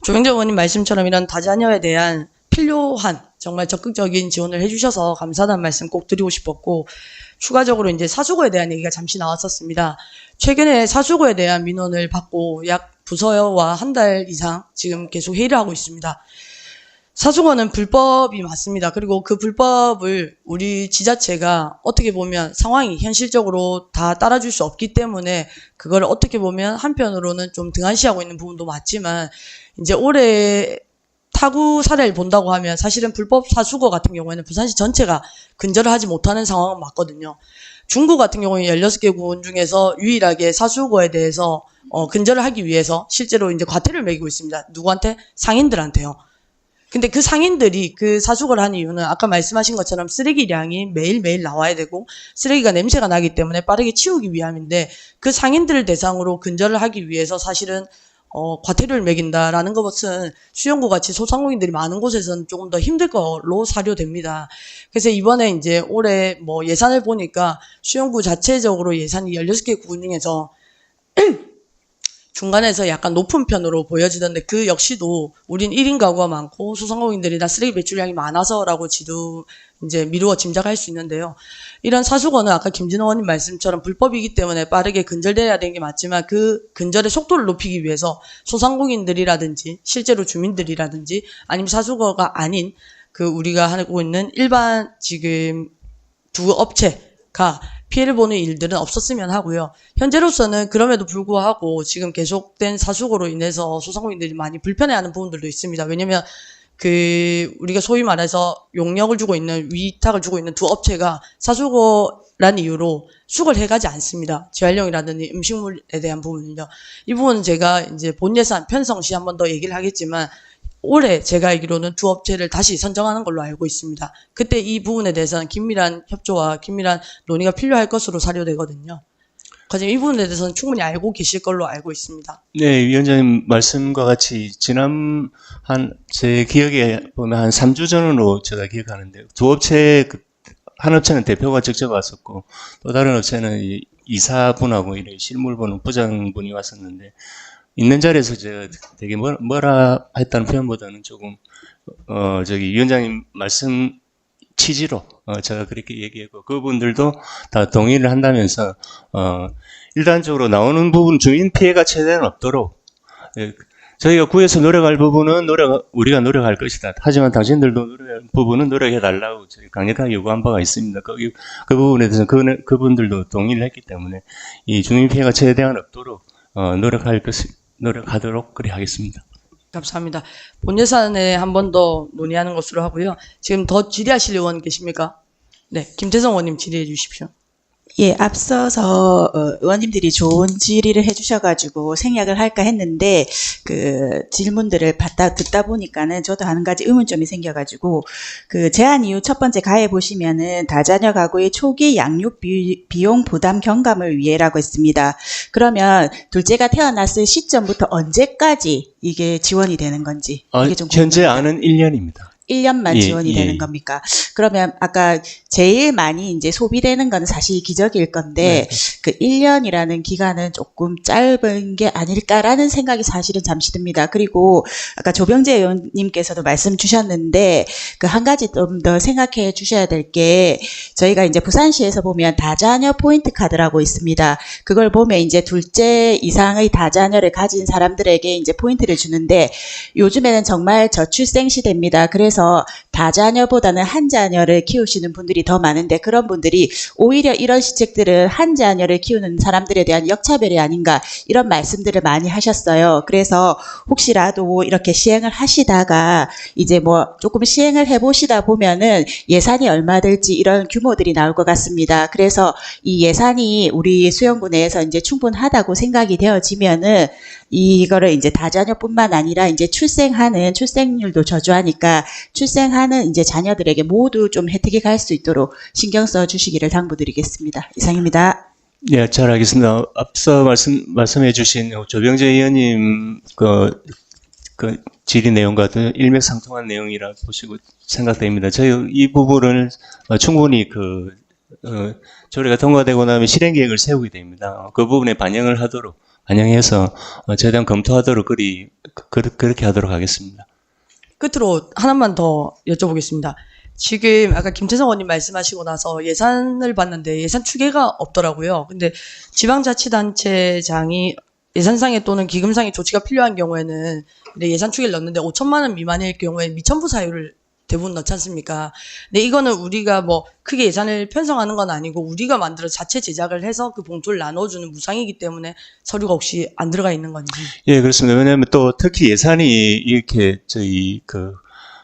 조영재 의원님 말씀처럼 이런 다자녀에 대한 필요한 정말 적극적인 지원을 해주셔서 감사하다는 말씀 꼭 드리고 싶었고, 추가적으로 이제 사수고에 대한 얘기가 잠시 나왔었습니다. 최근에 사수고에 대한 민원을 받고 약 부서와 한 달 이상 지금 계속 회의를 하고 있습니다. 사수고는 불법이 맞습니다. 그리고 그 불법을 우리 지자체가 어떻게 보면 상황이 현실적으로 다 따라줄 수 없기 때문에 그걸 어떻게 보면 한편으로는 좀 등한시하고 있는 부분도 맞지만, 이제 올해 타구 사례를 본다고 하면 사실은 불법 사수고 같은 경우에는 부산시 전체가 근절을 하지 못하는 상황은 맞거든요. 중구 같은 경우에 16개 구원 중에서 유일하게 사수고에 대해서 근절을 하기 위해서 실제로 이제 과태료를 매기고 있습니다. 누구한테? 상인들한테요. 근데 그 상인들이 그 사수고를 하는 이유는 아까 말씀하신 것처럼 쓰레기량이 매일매일 나와야 되고 쓰레기가 냄새가 나기 때문에 빠르게 치우기 위함인데, 그 상인들을 대상으로 근절을 하기 위해서 사실은 과태료를 매긴다라는 것은 수영구 같이 소상공인들이 많은 곳에서는 조금 더 힘들 걸로 사료됩니다. 그래서 이번에 이제 올해 뭐 예산을 보니까 수영구 자체적으로 예산이 16개 구군 중에서 중간에서 약간 높은 편으로 보여지던데, 그 역시도 우린 1인 가구가 많고 소상공인들이 다 쓰레기 배출량이 많아서라고 이제 미루어 짐작할 수 있는데요. 이런 사수고는 아까 김진호 의원님 말씀처럼 불법이기 때문에 빠르게 근절돼야 되는 게 맞지만, 그 근절의 속도를 높이기 위해서 소상공인들이라든지 실제로 주민들이라든지 아니면 사수고가 아닌 그 우리가 하고 있는 일반 지금 두 업체가 피해를 보는 일들은 없었으면 하고요. 현재로서는 그럼에도 불구하고 지금 계속된 사수고로 인해서 소상공인들이 많이 불편해하는 부분들도 있습니다. 왜냐면 우리가 소위 말해서 용역을 주고 있는, 위탁을 주고 있는 두 업체가 사수고란 이유로 수거를 해가지 않습니다. 재활용이라든지 음식물에 대한 부분은요. 이 부분은 제가 이제 본 예산 편성 시 한 번 더 얘기를 하겠지만, 올해 제가 알기로는 두 업체를 다시 선정하는 걸로 알고 있습니다. 그때 이 부분에 대해서는 긴밀한 협조와 긴밀한 논의가 필요할 것으로 사료되거든요. 하지만 이 부분에 대해서는 충분히 알고 계실 걸로 알고 있습니다. 네, 위원장님 말씀과 같이 제 기억에 보면 한 3주 전으로 제가 기억하는데, 두 업체, 한 업체는 대표가 직접 왔었고, 또 다른 업체는 이사분하고 이렇게 실물 보는 부장분이 왔었는데, 있는 자리에서 제가 되게 뭐라 했다는 표현보다는 조금, 위원장님 말씀 취지로, 제가 그렇게 얘기했고, 그분들도 다 동의를 한다면서, 일단적으로 나오는 부분 주민 피해가 최대한 없도록, 저희가 구에서 노력할 부분은 우리가 노력할 것이다. 하지만 당신들도 노력할 부분은 노력해달라고 저희 강력하게 요구한 바가 있습니다. 그 부분에 대해서 그분들도 동의를 했기 때문에 이 주민 피해가 최대한 없도록, 노력하도록 그리 하겠습니다. 감사합니다. 본 예산에 한 번 더 논의하는 것으로 하고요. 지금 더 질의하실 의원 계십니까? 네, 김태성 의원님 질의해 주십시오. 예, 앞서서 의원님들이 좋은 질의를 해주셔가지고 생략을 할까 했는데 그 질문들을 듣다 보니까는 저도 한 가지 의문점이 생겨가지고, 그 제안 이유 첫 번째 가에 보시면은 다자녀 가구의 초기 양육 비용 부담 경감을 위해라고 했습니다. 그러면 둘째가 태어났을 시점부터 언제까지 이게 지원이 되는 건지 이게 좀 현재 궁금합니다. 안은 1년입니다. 1년만 예, 지원이 예. 되는 겁니까? 그러면 아까 제일 많이 이제 소비되는 건 사실 기저귀일 건데 그 1년이라는 기간은 조금 짧은 게 아닐까라는 생각이 사실은 잠시 듭니다. 그리고 아까 조병재 의원님께서도 말씀 주셨는데 그 한 가지 좀 더 생각해 주셔야 될 게 저희가 이제 부산시에서 보면 다자녀 포인트 카드라고 있습니다. 그걸 보면 이제 둘째 이상의 다자녀를 가진 사람들에게 이제 포인트를 주는데 요즘에는 정말 저출생 시대입니다. 그래서 다자녀보다는 한 자녀를 키우시는 분들이 더 많은데 그런 분들이 오히려 이런 시책들은 한 자녀를 키우는 사람들에 대한 역차별이 아닌가 이런 말씀들을 많이 하셨어요. 그래서 혹시라도 이렇게 시행을 하시다가 이제 뭐 조금 시행을 해보시다 보면은 예산이 얼마 될지 이런 규모들이 나올 것 같습니다. 그래서 이 예산이 우리 수영구 내에서 이제 충분하다고 생각이 되어지면은 이거를 이제 다자녀뿐만 아니라 이제 출생률도 저조하니까 출생하는 이제 자녀들에게 모두 좀 혜택이 갈 수 있도록 신경 써 주시기를 당부드리겠습니다. 이상입니다. 예, 잘 알겠습니다. 앞서 말씀해 주신 조병재 의원님 그 질의 내용과 일맥상통한 내용이라 보시고 생각됩니다. 저희 이 부분을 충분히 조례가 통과되고 나면 실행 계획을 세우게 됩니다. 그 부분에 반영해서 최대한 검토하도록 그렇게 하도록 하겠습니다. 끝으로 하나만 더 여쭤보겠습니다. 지금 아까 김태성 의원님 말씀하시고 나서 예산을 봤는데 예산 추계가 없더라고요. 근데 지방자치단체장이 예산상에 또는 기금상의 조치가 필요한 경우에는 예산 추계를 넣는데 5천만 원 미만일 경우에 미천부 사유를 대부분 넣지 않습니까? 근데 이거는 우리가 뭐 크게 예산을 편성하는 건 아니고 우리가 만들어 자체 제작을 해서 그 봉투를 나눠주는 무상이기 때문에 서류가 혹시 안 들어가 있는 건지. 예, 그렇습니다. 왜냐하면 또 특히 예산이 이렇게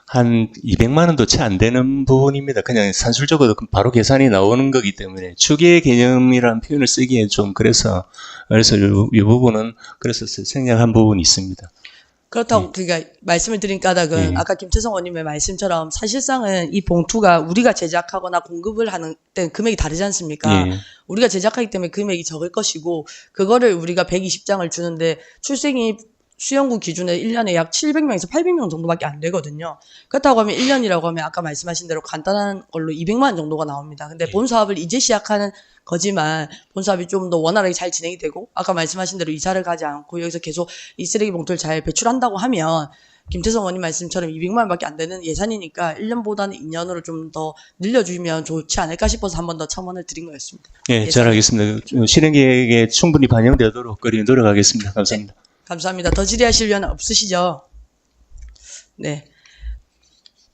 한 200만 원도 채 안 되는 부분입니다. 그냥 산술적으로 바로 계산이 나오는 거기 때문에 추계 개념이라는 표현을 쓰기에 좀 그래서 이 부분은 그래서 생략한 부분이 있습니다. 그렇다고 그러니까 말씀을 드린 까닭은 아까 김태성 의원님의 말씀처럼 사실상은 이 봉투가 우리가 제작하거나 공급을 하는 때 금액이 다르지 않습니까? 예. 우리가 제작하기 때문에 금액이 적을 것이고 그거를 우리가 120장을 주는데 출생이 수영구 기준에 1년에 약 700명에서 800명 정도밖에 안 되거든요. 그렇다고 하면 1년이라고 하면 아까 말씀하신 대로 간단한 걸로 200만 원 정도가 나옵니다. 근데 본 사업을 이제 시작하는 거지만 본 사업이 좀 더 원활하게 잘 진행이 되고 아까 말씀하신 대로 이사를 가지 않고 여기서 계속 이 쓰레기 봉투를 잘 배출한다고 하면 김태성 의원님 말씀처럼 200만 원밖에 안 되는 예산이니까 1년보다는 2년으로 좀 더 늘려주면 좋지 않을까 싶어서 한 번 더 첨언을 드린 거였습니다. 예, 잘 알겠습니다. 실행 계획에 충분히 반영되도록 노력하겠습니다. 감사합니다. 감사합니다. 더 질의하실 위원 없으시죠? 네.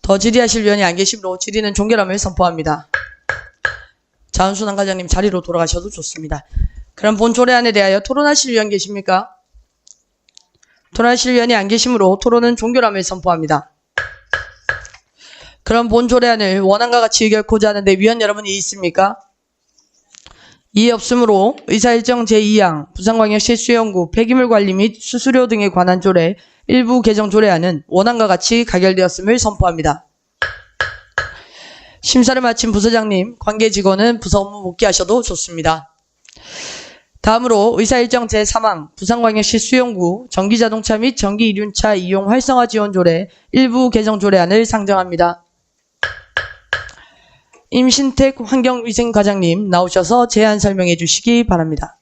더 질의하실 위원이 안 계시므로 질의는 종결함을 선포합니다. 자은순 안과장님 자리로 돌아가셔도 좋습니다. 그럼 본 조례안에 대하여 토론하실 위원 계십니까? 토론하실 위원이 안 계시므로 토론은 종결함을 선포합니다. 그럼 본 조례안을 원안과 같이 의결코자 하는데 위원 여러분이 있습니까? 이에 없으므로 의사일정 제2항 부산광역시 수영구 폐기물 관리 및 수수료 등에 관한 조례 일부 개정 조례안은 원안과 같이 가결되었음을 선포합니다. 심사를 마친 부서장님, 관계 직원은 부서 업무 복귀하셔도 좋습니다. 다음으로 의사일정 제3항 부산광역시 수영구 전기자동차 및 전기이륜차 이용 활성화 지원 조례 일부 개정 조례안을 상정합니다. 임신택 환경위생과장님 나오셔서 제안 설명해 주시기 바랍니다.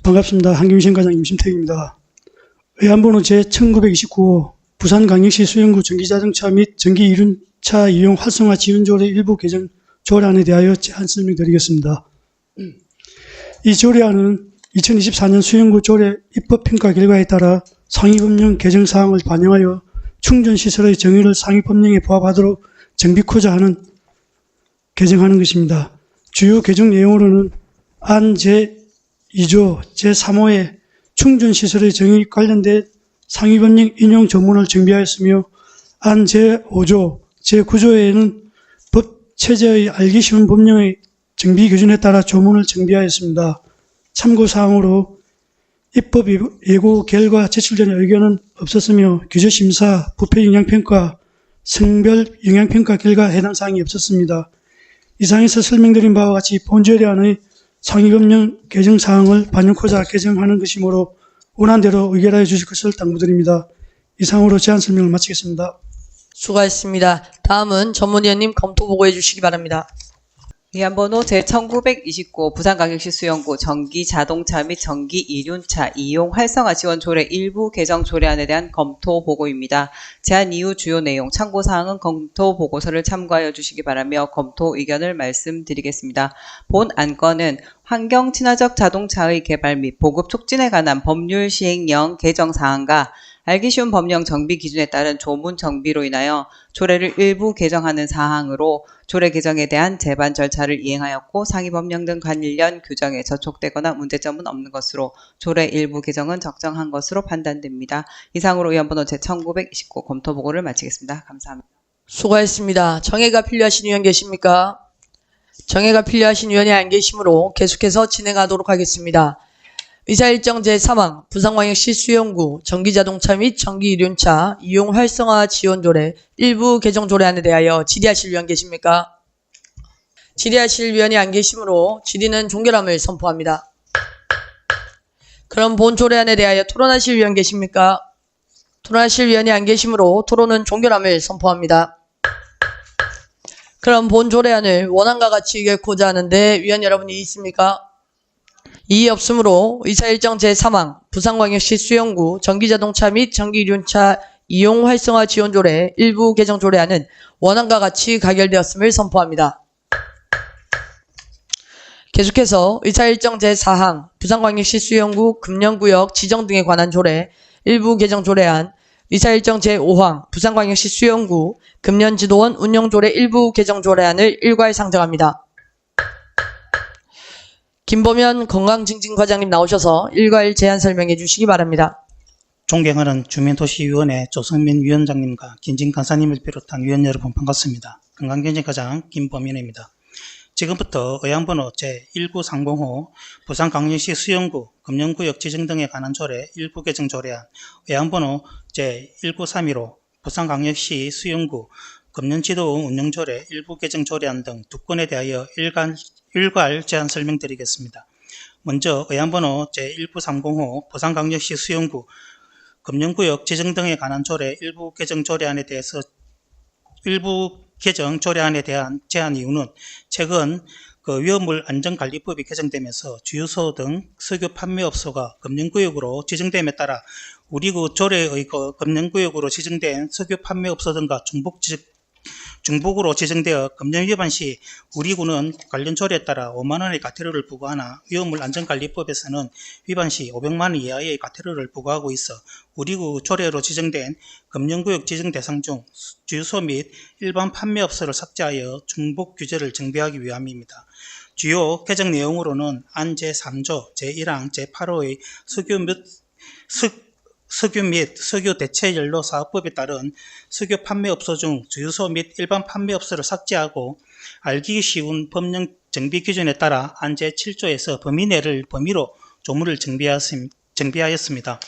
반갑습니다. 환경위생과장 임신택입니다. 의안번호 제1929호 부산광역시 수영구 전기자동차 및 전기이륜차 이용 활성화 지원조례 일부 개정 조례안에 대하여 제안 설명드리겠습니다. 이 조례안은 2024년 수영구 조례 입법평가 결과에 따라 상위법령 개정사항을 반영하여 충전시설의 정의를 상위법령에 부합하도록 정비코자 하는 개정하는 것입니다. 주요 개정 내용으로는 안 제2조 제3호의 충전시설의 정의 관련된 상위법령 인용 조문을 정비하였으며 안 제5조 제9조에는 법 체제의 알기 쉬운 법령의 정비 기준에 따라 조문을 정비하였습니다. 참고사항으로 입법 예고 결과 제출 전에 의견은 없었으며 규제심사, 부패영향평가, 성별 영향평가 결과 해당 사항이 없었습니다. 이상에서 설명드린 바와 같이 본조례안의 상위법령 개정사항을 반영코자 개정하는 것이므로 원안대로 의결하여 주실 것을 당부드립니다. 이상으로 제안 설명을 마치겠습니다. 수고하셨습니다. 다음은 전문위원님 검토 보고해 주시기 바랍니다. 의안번호 제1929 부산광역시 수영구 전기 자동차 및 전기 이륜차 이용 활성화 지원 조례 일부 개정 조례안에 대한 검토 보고입니다. 제안 이후 주요 내용, 참고사항은 검토 보고서를 참고하여 주시기 바라며 검토 의견을 말씀드리겠습니다. 본 안건은 환경 친화적 자동차의 개발 및 보급 촉진에 관한 법률 시행령 개정 사항과 알기 쉬운 법령 정비 기준에 따른 조문 정비로 인하여 조례를 일부 개정하는 사항으로 조례 개정에 대한 제반 절차를 이행하였고 상위 법령 등 관련 규정에 저촉되거나 문제점은 없는 것으로 조례 일부 개정은 적정한 것으로 판단됩니다. 이상으로 의안번호 제1929 검토 보고를 마치겠습니다. 감사합니다. 수고하셨습니다. 정해가 필요하신 의원 계십니까? 정해가 필요하신 의원이 안 계시므로 계속해서 진행하도록 하겠습니다. 의사일정 제3항 부산광역시 수영구 전기자동차 및 전기이륜차 이용 활성화 지원 조례 일부 개정 조례안에 대하여 질의하실 의원 계십니까? 질의하실 의원이 안 계시므로 질의는 종결함을 선포합니다. 그럼 본 조례안에 대하여 토론하실 의원 계십니까? 토론하실 의원이 안 계시므로 토론은 종결함을 선포합니다. 그럼 본 조례안을 원안과 같이 의결코자 하는데 위원 여러분이 있습니까? 이의 없으므로 의사일정 제3항 부산광역시 수영구 전기자동차 및 전기이륜차 이용 활성화 지원 조례 일부 개정 조례안은 원안과 같이 가결되었음을 선포합니다. 계속해서 의사일정 제4항 부산광역시 수영구 금연구역 지정 등에 관한 조례 일부 개정 조례안 의사일정 제5항 부산광역시 수영구 금연지도원 운영조례 일부 개정 조례안을 일괄 상정합니다. 김보면 건강증진과장님 나오셔서 일괄 제안 설명해 주시기 바랍니다. 존경하는 주민도시위원회 조성민 위원장님과 김진 간사님을 비롯한 위원 여러분 반갑습니다. 건강증진과장 김보면입니다. 지금부터 의안번호 제19305 부산광역시 수영구 금연구역 지정 등에 관한 조례 일부 개정 조례안, 의안번호 제19315 부산광역시 수영구 금연지도원 운영조례 일부 개정 조례안 등 두 건에 대하여 일괄 제안 설명드리겠습니다. 먼저 의안번호 제19305 부산광역시 수영구 금연구역 지정 등에 관한 조례 일부 개정 조례안에 대한 제안 이유는 최근 위험물 안전관리법이 개정되면서 주유소 등 석유 판매업소가 금연구역으로 지정됨에 따라 우리 조례의 금연구역으로 지정된 석유 판매업소 등과 중복으로 지정되어 금연 위반 시 우리 구는 관련 조례에 따라 5만 원의 과태료를 부과하나 위험물 안전관리법에서는 위반 시 500만 원 이하의 과태료를 부과하고 있어 우리 구 조례로 지정된 금연구역 지정 대상 중 주유소 및 일반 판매업소를 삭제하여 중복 규제를 정비하기 위함입니다. 주요 개정 내용으로는 안 제3조 제1항 제8호의 석유 및 석유 대체 연료 사업법에 따른 석유 판매업소 중 주유소 및 일반 판매업소를 삭제하고 알기 쉬운 법령 정비 기준에 따라 안 제7조에서 범위 내를 범위로 조문을 정비하였습니다.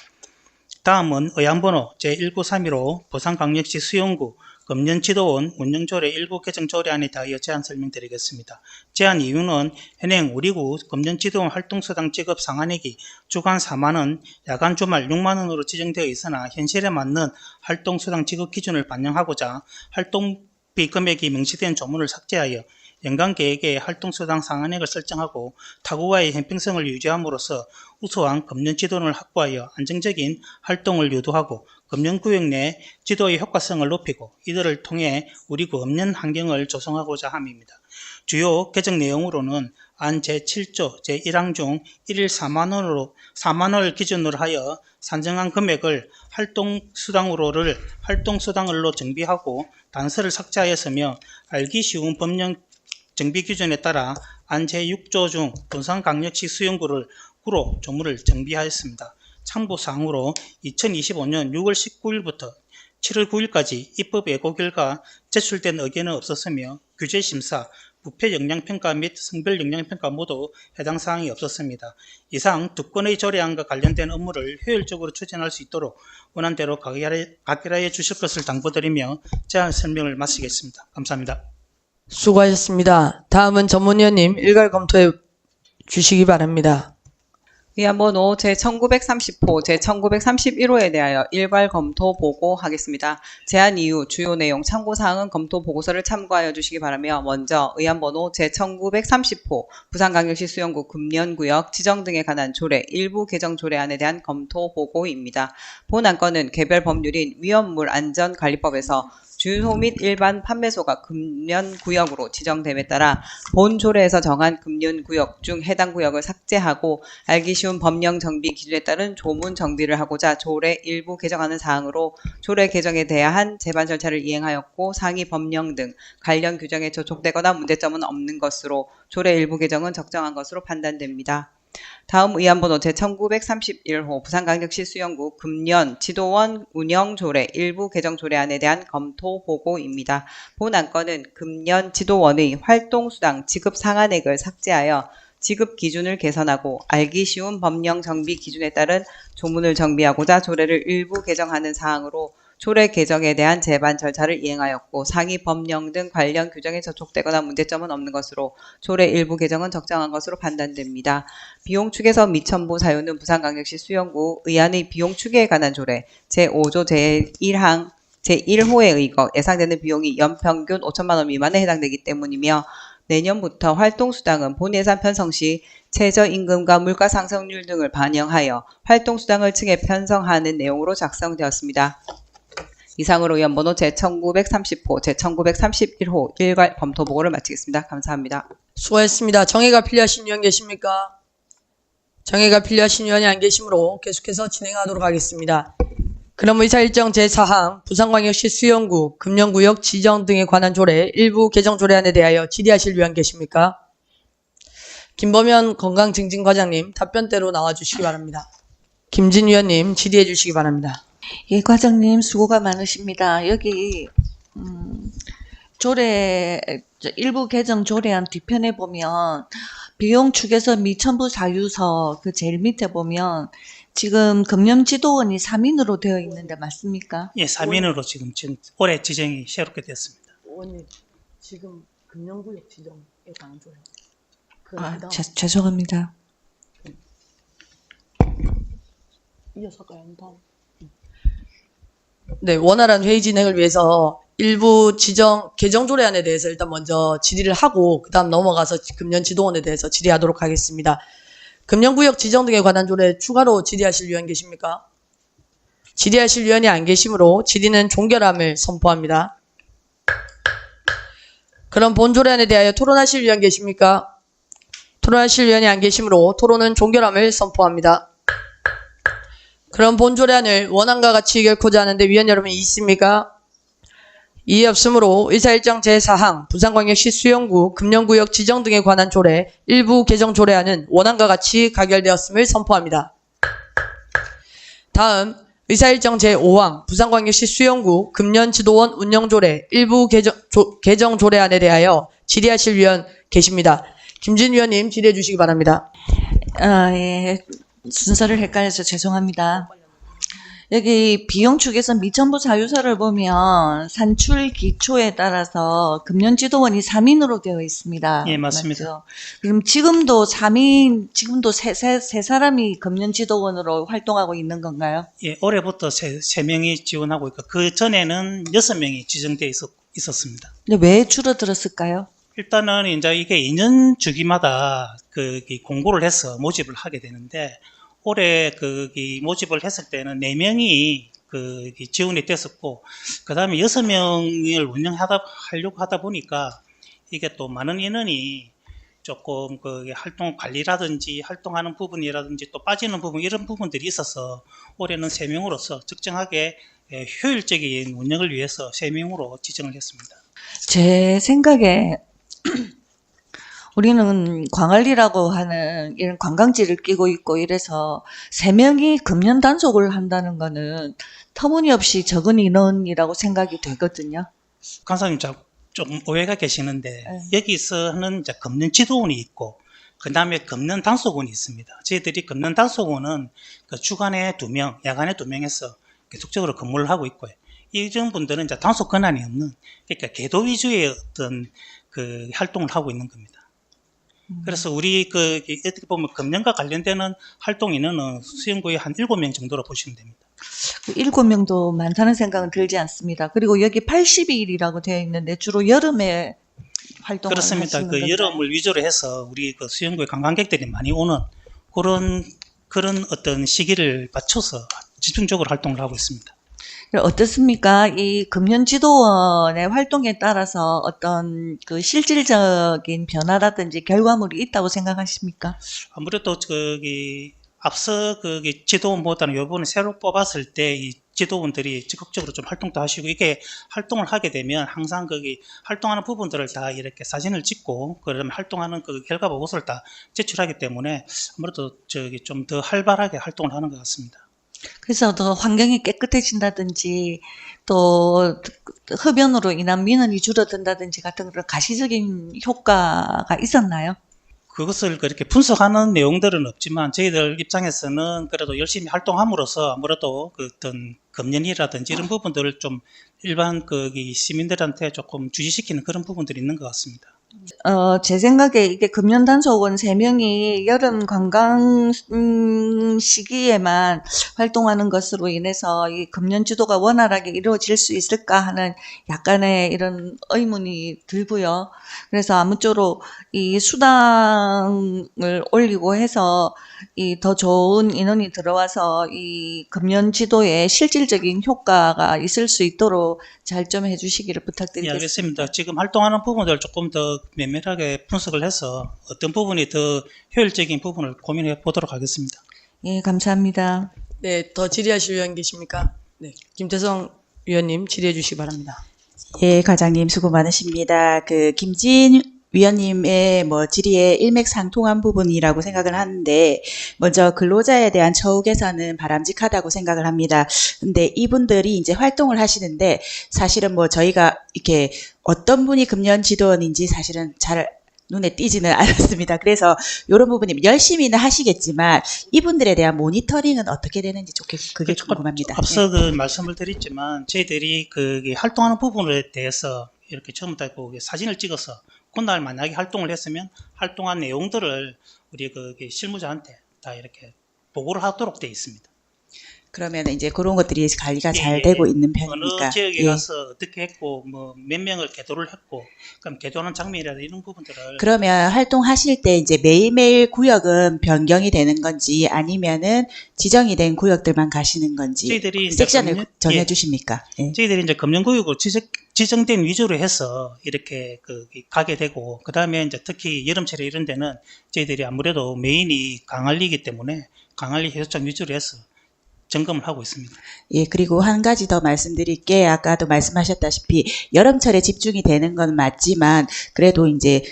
다음은 의안번호 제19315 부산광역시 수영구 금연지도원 운영조례 일부 개정 조례안에 대하여 제안 설명드리겠습니다. 제안 이유는 현행 우리구 금연지도원 활동수당 지급 상한액이 주간 4만원, 야간 주말 6만원으로 지정되어 있으나 현실에 맞는 활동수당 지급 기준을 반영하고자 활동비 금액이 명시된 조문을 삭제하여 연간계획에 활동수당 상한액을 설정하고 타구와의 형평성을 유지함으로써 우수한 금연지도원을 확보하여 안정적인 활동을 유도하고 금연구역 내 지도의 효과성을 높이고 이들을 통해 우리 금연 환경을 조성하고자 함입니다. 주요 개정 내용으로는 안 제7조 제1항 중 1일 4만원을 기준으로 하여 산정한 금액을 활동수당으로 정비하고 단서를 삭제하였으며 알기 쉬운 법령 정비 기준에 따라 안 제6조 중 부산광역시 수영구를 구로 조문을 정비하였습니다. 참고사항으로 2025년 6월 19일부터 7월 9일까지 입법 예고 결과 제출된 의견은 없었으며 규제심사, 부패 영향평가 및 성별 영향평가 모두 해당 사항이 없었습니다. 이상 두 건의 조례안과 관련된 업무를 효율적으로 추진할 수 있도록 원안대로 가결하여 주실 것을 당부드리며 제안 설명을 마치겠습니다. 감사합니다. 수고하셨습니다. 다음은 전문위원님 일괄 검토해 주시기 바랍니다. 의안번호 제1930호, 제1931호에 대하여 일괄 검토 보고하겠습니다. 제안 이유, 주요 내용, 참고사항은 검토 보고서를 참고하여 주시기 바라며 먼저 의안번호 제1930호 부산광역시 수영구 금년구역 지정 등에 관한 조례 일부 개정 조례안에 대한 검토 보고입니다. 본 안건은 개별 법률인 위험물안전관리법에서 주유소 및 일반 판매소가 금연구역으로 지정됨에 따라 본 조례에서 정한 금연구역 중 해당 구역을 삭제하고 알기 쉬운 법령 정비 기준에 따른 조문 정비를 하고자 조례 일부 개정하는 사항으로 조례 개정에 대한 제반 절차를 이행하였고 상위 법령 등 관련 규정에 저촉되거나 문제점은 없는 것으로 조례 일부 개정은 적정한 것으로 판단됩니다. 다음 의안번호 제1931호 부산광역시 수영구 금년 지도원 운영조례 일부 개정 조례안에 대한 검토 보고입니다. 본 안건은 금년 지도원의 활동수당 지급 상한액을 삭제하여 지급 기준을 개선하고 알기 쉬운 법령 정비 기준에 따른 조문을 정비하고자 조례를 일부 개정하는 사항으로 조례 개정에 대한 제반 절차를 이행하였고 상위 법령 등 관련 규정에 저촉되거나 문제점은 없는 것으로 조례 일부 개정은 적정한 것으로 판단됩니다. 비용 추계서 및 첨부 사유는 부산광역시 수영구 의안의 비용 추계에 관한 조례 제5조 제1항 제1호에 의거 예상되는 비용이 연평균 5천만 원 미만에 해당되기 때문이며 내년부터 활동수당은 본 예산 편성 시 최저임금과 물가 상승률 등을 반영하여 활동수당을 층에 편성하는 내용으로 작성되었습니다. 이상으로 의안번호 제1930호, 제1931호 일괄 검토 보고를 마치겠습니다. 감사합니다. 수고했습니다. 정의가 필요하신 위원 계십니까? 정의가 필요하신 위원이 안 계시므로 계속해서 진행하도록 하겠습니다. 그럼 의사 일정 제4항 부산광역시 수영구 금연구역 지정 등에 관한 조례 일부 개정 조례안에 대하여 질의하실 위원 계십니까? 김범현 건강증진과장님 답변대로 나와주시기 바랍니다. 김진 위원님 질의해 주시기 바랍니다. 예, 과장님 수고가 많으십니다. 여기 조례 일부 개정 조례안 뒤편에 보면 비용 추계서 및 첨부 사유서 그 제일 밑에 보면 지금 금년지도원이 3인으로 되어 있는데 맞습니까? 예, 3인으로 지금 올해 지정이 새롭게 됐습니다. 의원님 지금 금연구역 지정에 관한 조례. 죄송합니다. 이어서 할까요? 네, 원활한 회의 진행을 위해서 일부 개정 조례안에 대해서 일단 먼저 질의를 하고 그다음 넘어가서 금년 지도원에 대해서 질의하도록 하겠습니다. 금연구역 지정 등에 관한 조례 추가로 질의하실 위원 계십니까? 질의하실 위원이 안 계시므로 질의는 종결함을 선포합니다. 그럼 본 조례안에 대하여 토론하실 위원 계십니까? 토론하실 위원이 안 계시므로 토론은 종결함을 선포합니다. 그럼 본 조례안을 원안과 같이 결코자 하는데 위원 여러분 있습니까? 이해 없으므로 의사일정 제4항 부산광역시 수영구 금연구역 지정 등에 관한 조례 일부 개정 조례안은 원안과 같이 가결되었음을 선포합니다. 다음 의사일정 제5항 부산광역시 수영구 금연지도원 운영조례 일부 개정 조례안에 대하여 질의하실 위원 계십니다. 김진 위원님 질의해 주시기 바랍니다. 예. 순서를 헷갈려서 죄송합니다. 여기 비용 추계서 및 첨부 사유서를 보면 산출 기초에 따라서 금년지도원이 3인으로 되어 있습니다. 예, 맞습니다. 맞죠? 그럼 지금도 3인, 지금도 세 사람이 금년지도원으로 활동하고 있는 건가요? 예, 올해부터 세 명이 지원하고 있고 그 전에는 6명이 지정돼 있었습니다. 근데 왜 줄어들었을까요? 일단은 이제 이게 2년 주기마다 공고를 해서 모집을 하게 되는데 올해 모집을 했을 때는 4명이 지원이 됐었고 그 다음에 6명을 하려고 하다 보니까 이게 또 많은 인원이 조금 활동 관리라든지 활동하는 부분이라든지 또 빠지는 부분 이런 부분들이 있어서 올해는 3명으로서 적정하게 효율적인 운영을 위해서 3명으로 지정을 했습니다. 제 생각에 우리는 광안리라고 하는 이런 관광지를 끼고 있고 이래서 3명이 금연 단속을 한다는 거는 터무니없이 적은 인원이라고 생각이 되거든요. 간사님 좀 오해가 계시는데 여기서는 이제 금연 지도원이 있고 그 다음에 금연 단속원이 있습니다. 저희들이 금연 단속원은 주간에 2명, 야간에 2명에서 계속적으로 근무를 하고 있고요. 이런 분들은 이제 단속 권한이 없는 그러니까 계도 위주의 어떤 활동을 하고 있는 겁니다. 그래서 우리 어떻게 보면 금년과 관련되는 활동 인원은 수영구에 한 7명 정도로 보시면 됩니다. 7명도 많다는 생각은 들지 않습니다. 그리고 여기 80일이라고 되어 있는데 주로 여름에 활동을 그렇습니다. 하시는 그 건가요? 여름을 위주로 해서 우리 그 수영구에 관광객들이 많이 오는 그런 어떤 시기를 맞춰서 집중적으로 활동을 하고 있습니다. 어떻습니까? 이 금년지도원의 활동에 따라서 어떤 그 실질적인 변화라든지 결과물이 있다고 생각하십니까? 아무래도 앞서 지도원보다는 이번에 새로 뽑았을 때 이 지도원들이 적극적으로 좀 활동도 하시고, 이게 활동을 하게 되면 항상 활동하는 부분들을 다 이렇게 사진을 찍고 그러면 활동하는 그 결과 보고서를 다 제출하기 때문에 아무래도 좀 더 활발하게 활동을 하는 것 같습니다. 그래서 더 환경이 깨끗해진다든지 또 흡연으로 인한 민원이 줄어든다든지 같은 그런 가시적인 효과가 있었나요? 그것을 그렇게 분석하는 내용들은 없지만 저희들 입장에서는 그래도 열심히 활동함으로써 아무래도 그 어떤 금연이라든지 이런 부분들을 좀 일반 시민들한테 조금 주시시키는 그런 부분들이 있는 것 같습니다. 제 생각에 이게 금연단속원 3명이 여름 관광 시기에만 활동하는 것으로 인해서 이 금연지도가 원활하게 이루어질 수 있을까 하는 약간의 이런 의문이 들고요. 그래서 아무쪼록 이 수당을 올리고 해서 이 더 좋은 인원이 들어와서 이 금연지도에 실질적인 효과가 있을 수 있도록 잘 좀 해주시기를 예, 부탁드리겠습니다. 알겠습니다. 지금 활동하는 부분들 조금 더 면밀하게 분석을 해서 어떤 부분이 더 효율적인 부분을 고민해 보도록 하겠습니다. 예, 감사합니다. 네, 더 질의하실 의원 계십니까? 네, 김태성 위원님 질의해 주시기 바랍니다. 예, 과장님 수고 많으십니다. 김진 위원님의 질의에 일맥상통한 부분이라고 생각을 하는데, 먼저 근로자에 대한 처우 개선은 바람직하다고 생각을 합니다. 근데 이분들이 이제 활동을 하시는데, 사실은 저희가 이렇게 어떤 분이 금연지도원인지 사실은 잘 눈에 띄지는 않았습니다. 그래서 이런 부분이 열심히는 하시겠지만 이분들에 대한 모니터링은 어떻게 되는지 그게 궁금합니다. 앞서 말씀을 드렸지만 저희들이 활동하는 부분에 대해서 이렇게 전부 다 사진을 찍어서 그날 만약에 활동을 했으면 활동한 내용들을 우리 실무자한테 다 이렇게 보고를 하도록 되어 있습니다. 그러면 이제 그런 것들이 관리가 잘 예. 되고 있는 편입니까? 어느 지역에 예. 가서 어떻게 했고 몇 명을 계도를 했고 그럼 계도하는 장면이라든지 이런 부분들을 그러면 활동하실 때 이제 매일매일 구역은 변경이 되는 건지 아니면은 지정이 된 구역들만 가시는 건지 저희들이 이제 섹션을 정해 주십니까? 예. 저희들이 이제 금연구역으로 지정된 위주로 해서 이렇게 가게 되고, 그 다음에 이제 특히 여름철에 이런 데는 저희들이 아무래도 메인이 강안리이기 때문에 강안리 해수욕장 위주로 해서 점검을 하고 있습니다. 예, 그리고 한 가지 더 말씀드릴게, 아까도 말씀하셨다시피 여름철에 집중이 되는 건 맞지만 그래도 이제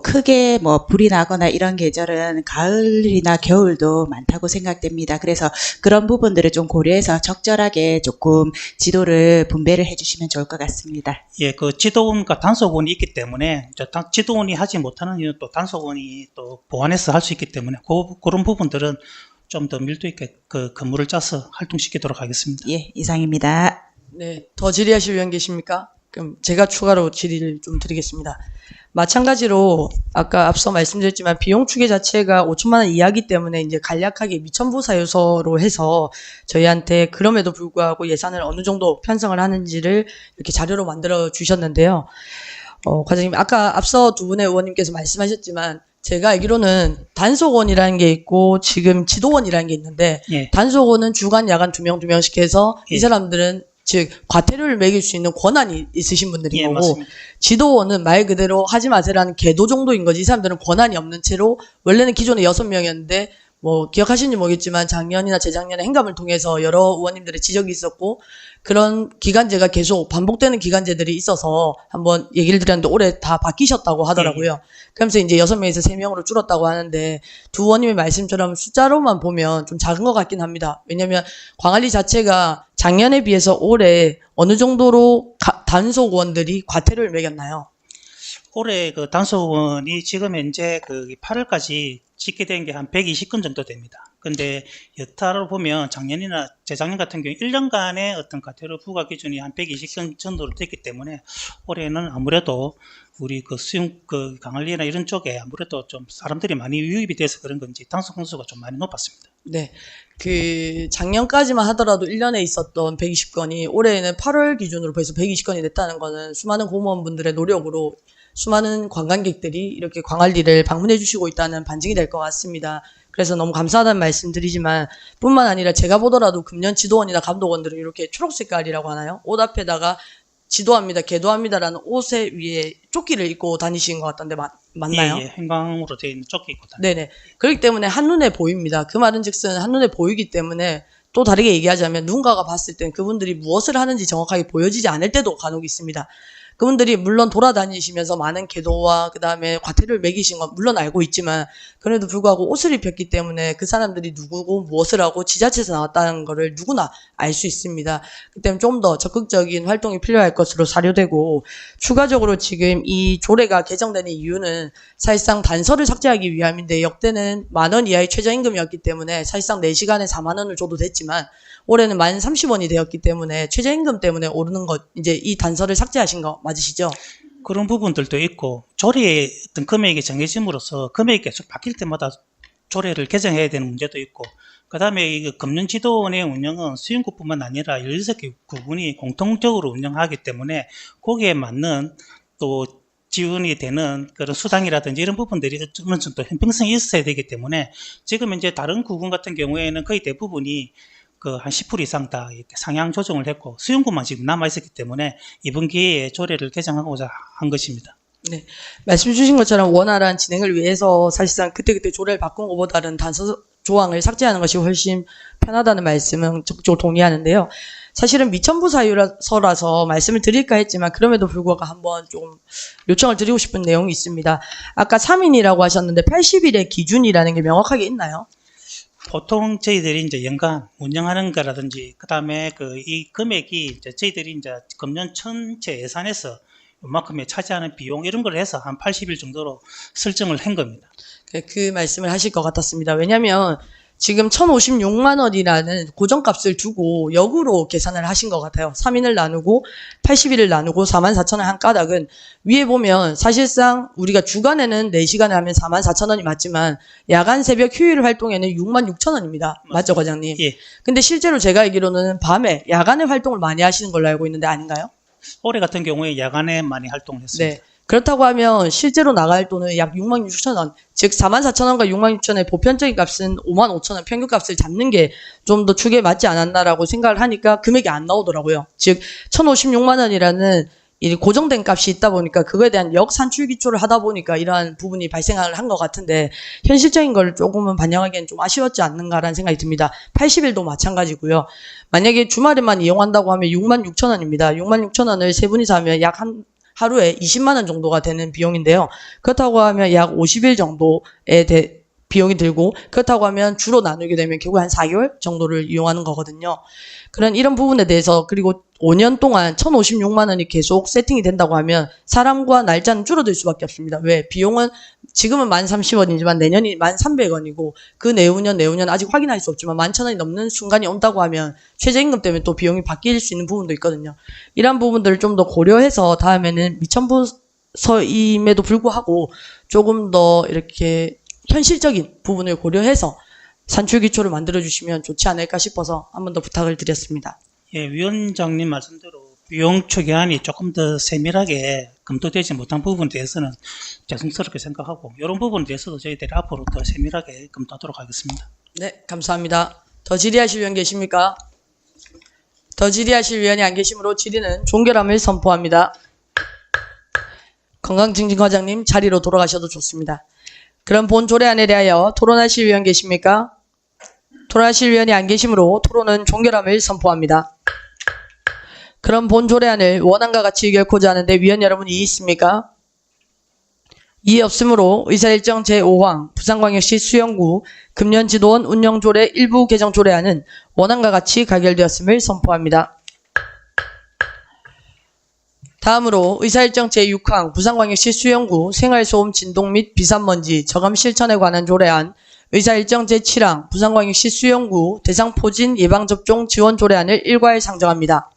크게 불이 나거나 이런 계절은 가을이나 겨울도 많다고 생각됩니다. 그래서 그런 부분들을 좀 고려해서 적절하게 조금 지도를 분배를 해주시면 좋을 것 같습니다. 예, 지도원과 단속원이 있기 때문에 지도원이 하지 못하는 이유는 또 단속원이 또 보완해서 할 수 있기 때문에 그런 부분들은 좀 더 밀도 있게 근무를 짜서 활동시키도록 하겠습니다. 예, 이상입니다. 네, 더 질의하실 의원 계십니까? 그럼 제가 추가로 질의를 좀 드리겠습니다. 마찬가지로 아까 앞서 말씀드렸지만 비용 추계 자체가 5천만 원 이하이기 때문에 이제 간략하게 미천부 사유서로 해서 저희한테 그럼에도 불구하고 예산을 어느 정도 편성을 하는지를 이렇게 자료로 만들어 주셨는데요. 과장님, 아까 앞서 두 분의 의원님께서 말씀하셨지만 제가 알기로는 단속원이라는 게 있고 지금 지도원이라는 게 있는데, 예. 단속원은 주간, 야간 2명 해서 예. 이 사람들은 즉 과태료를 매길 수 있는 권한이 있으신 분들인 예, 거고, 맞습니다. 지도원은 말 그대로 하지 마세라는 계도 정도인 거지, 이 사람들은 권한이 없는 채로 원래는 기존에 6명이었는데 기억하시는지 모르겠지만 작년이나 재작년에 행감을 통해서 여러 의원님들의 지적이 있었고, 그런 기간제가 계속 반복되는 기간제들이 있어서 한번 얘기를 드렸는데 올해 다 바뀌셨다고 하더라고요. 그러면서 이제 6명에서 3명으로 줄었다고 하는데, 두 의원님의 말씀처럼 숫자로만 보면 좀 작은 것 같긴 합니다. 왜냐하면 광안리 자체가 작년에 비해서 올해 어느 정도로 단속원들이 과태료를 매겼나요? 올해 단속원이 지금 현재 8월까지 집계된 게 한 120건 정도 됩니다. 근데 여타로 보면 작년이나 재작년 같은 경우 1년간의 어떤 과태료 부과 기준이 한 120건 정도로 됐기 때문에 올해는 아무래도 우리 그 수용 그 강원리나 이런 쪽에 아무래도 좀 사람들이 많이 유입이 돼서 그런 건지 당선 건수가 좀 많이 높았습니다. 네. 작년까지만 하더라도 1년에 있었던 120건이 올해는 8월 기준으로 벌써 120건이 됐다는 거는 수많은 공무원분들의 노력으로 수많은 관광객들이 이렇게 광안리를 방문해 주시고 있다는 반증이 될 것 같습니다. 그래서 너무 감사하다는 말씀 드리지만 뿐만 아니라 제가 보더라도 금년 지도원이나 감독원들은 이렇게 초록 색깔이라고 하나요? 옷 앞에다가 지도합니다, 계도합니다라는 옷에 위에 조끼를 입고 다니시는 것 같던데 맞나요? 예, 행광으로 되어 있는 조끼 입고 다니는. 네네. 그렇기 때문에 한눈에 보입니다. 그 말은 즉슨 한눈에 보이기 때문에 또 다르게 얘기하자면 누군가가 봤을 땐 그분들이 무엇을 하는지 정확하게 보여지지 않을 때도 간혹 있습니다. 그분들이 물론 돌아다니시면서 많은 계도와 그 다음에 과태료를 매기신 건 물론 알고 있지만 그래도 불구하고 옷을 입혔기 때문에 그 사람들이 누구고 무엇을 하고 지자체에서 나왔다는 거를 누구나 알 수 있습니다. 그 때문에 좀 더 적극적인 활동이 필요할 것으로 사료되고 추가적으로 지금 이 조례가 개정되는 이유는 사실상 단서를 삭제하기 위함인데 역대는 10,000원 이하의 최저임금이었기 때문에 사실상 4시간에 40,000원을 줘도 됐지만 올해는 1030원이 되었기 때문에 최저임금 때문에 오르는 것 이제 이 단서를 삭제하신 거 맞으시죠? 그런 부분들도 있고 조례의 어떤 금액이 정해짐으로써 금액이 계속 바뀔 때마다 조례를 개정해야 되는 문제도 있고 그다음에 이 금년지도원의 운영은 수용구뿐만 아니라 16개 구군이 공통적으로 운영하기 때문에 거기에 맞는 또 지원이 되는 그런 수당이라든지 이런 부분들이 어느 정도 형평성이 있어야 되기 때문에 지금 이제 다른 구군 같은 경우에는 거의 대부분이 한 10% 이상 다 이렇게 상향 조정을 했고 수용구만 지금 남아 있었기 때문에 이번 기회에 조례를 개정하고자 한 것입니다. 네. 말씀 주신 것처럼 원활한 진행을 위해서 사실상 그때그때 조례를 바꾼 것보다는 단서 조항을 삭제하는 것이 훨씬 편하다는 말씀은 적극적으로 동의하는데요. 사실은 미천부 사유라서 말씀을 드릴까 했지만 그럼에도 불구하고 한번 좀 요청을 드리고 싶은 내용이 있습니다. 아까 3인이라고 하셨는데 80일의 기준이라는 게 명확하게 있나요? 보통 저희들이 이제 연간 운영하는 거라든지 그다음에 이 금액이 이제 저희들이 이제 금년 전체 예산에서 이만큼에 차지하는 비용 이런 걸 해서 한 80일 정도로 설정을 한 겁니다. 그 말씀을 하실 것 같았습니다. 왜냐하면 지금 1,056만 원이라는 고정값을 두고 역으로 계산을 하신 것 같아요. 3인을 나누고 80일을 나누고 44,000원 한 까닭은 위에 보면 사실상 우리가 주간에는 4시간을 하면 44,000원이 맞지만 야간 새벽 휴일 활동에는 66,000원입니다. 맞죠, 과장님? 예. 근데 실제로 제가 알기로는 밤에 야간에 활동을 많이 하시는 걸로 알고 있는데 아닌가요? 올해 같은 경우에 야간에 많이 활동을 했습니다. 네. 그렇다고 하면 실제로 나갈 돈은 약 66,000원, 즉 44,000원과 66,000원의 보편적인 값은 55,000원 평균값을 잡는 게 좀 더 축에 맞지 않았나라고 생각을 하니까 금액이 안 나오더라고요. 즉 1,056만 원이라는 이 고정된 값이 있다 보니까 그거에 대한 역산출 기초를 하다 보니까 이러한 부분이 발생을 한 것 같은데 현실적인 걸 조금은 반영하기엔 좀 아쉬웠지 않는가라는 생각이 듭니다. 80일도 마찬가지고요. 만약에 주말에만 이용한다고 하면 66,000원입니다. 66,000원을 세 분이서 하면 약 하루에 20만 원 정도가 되는 비용인데요. 그렇다고 하면 약 50일 정도의 비용이 들고 그렇다고 하면 주로 나누게 되면 결국 한 4개월 정도를 이용하는 거거든요. 이런 부분에 대해서 그리고 5년 동안 1,056만 원이 계속 세팅이 된다고 하면 사람과 날짜는 줄어들 수밖에 없습니다. 왜? 비용은 지금은 1030원이지만 내년이 1,300원이고 그 내후년 아직 확인할 수 없지만 11,000원이 넘는 순간이 온다고 하면 최저임금 때문에 또 비용이 바뀔 수 있는 부분도 있거든요. 이런 부분들을 좀 더 고려해서 다음에는 미천부서임에도 불구하고 조금 더 이렇게 현실적인 부분을 고려해서 산출기초를 만들어주시면 좋지 않을까 싶어서 한 번 더 부탁을 드렸습니다. 예, 위원장님 말씀대로 비용 추계안이 조금 더 세밀하게 검토되지 못한 부분에 대해서는 죄송스럽게 생각하고 이런 부분에 대해서도 저희들이 앞으로 더 세밀하게 검토하도록 하겠습니다. 네, 감사합니다. 더 질의하실 위원 계십니까? 더 질의하실 위원이 안 계시므로 질의는 종결함을 선포합니다. 건강증진과장님 자리로 돌아가셔도 좋습니다. 그럼 본 조례안에 대하여 토론하실 위원 계십니까? 토론하실 위원이 안 계시므로 토론은 종결함을 선포합니다. 그럼 본 조례안을 원안과 같이 의결코자 하는데 위원 여러분 이의 있습니까? 이의 없으므로 의사일정 제5항 부산광역시 수영구 금년지도원 운영조례 일부 개정 조례안은 원안과 같이 가결되었음을 선포합니다. 다음으로 의사일정 제6항 부산광역시 수영구 생활소음 진동 및 비산먼지 저감 실천에 관한 조례안 의사일정 제7항 부산광역시 수영구 대상포진 예방접종 지원 조례안을 일괄 상정합니다.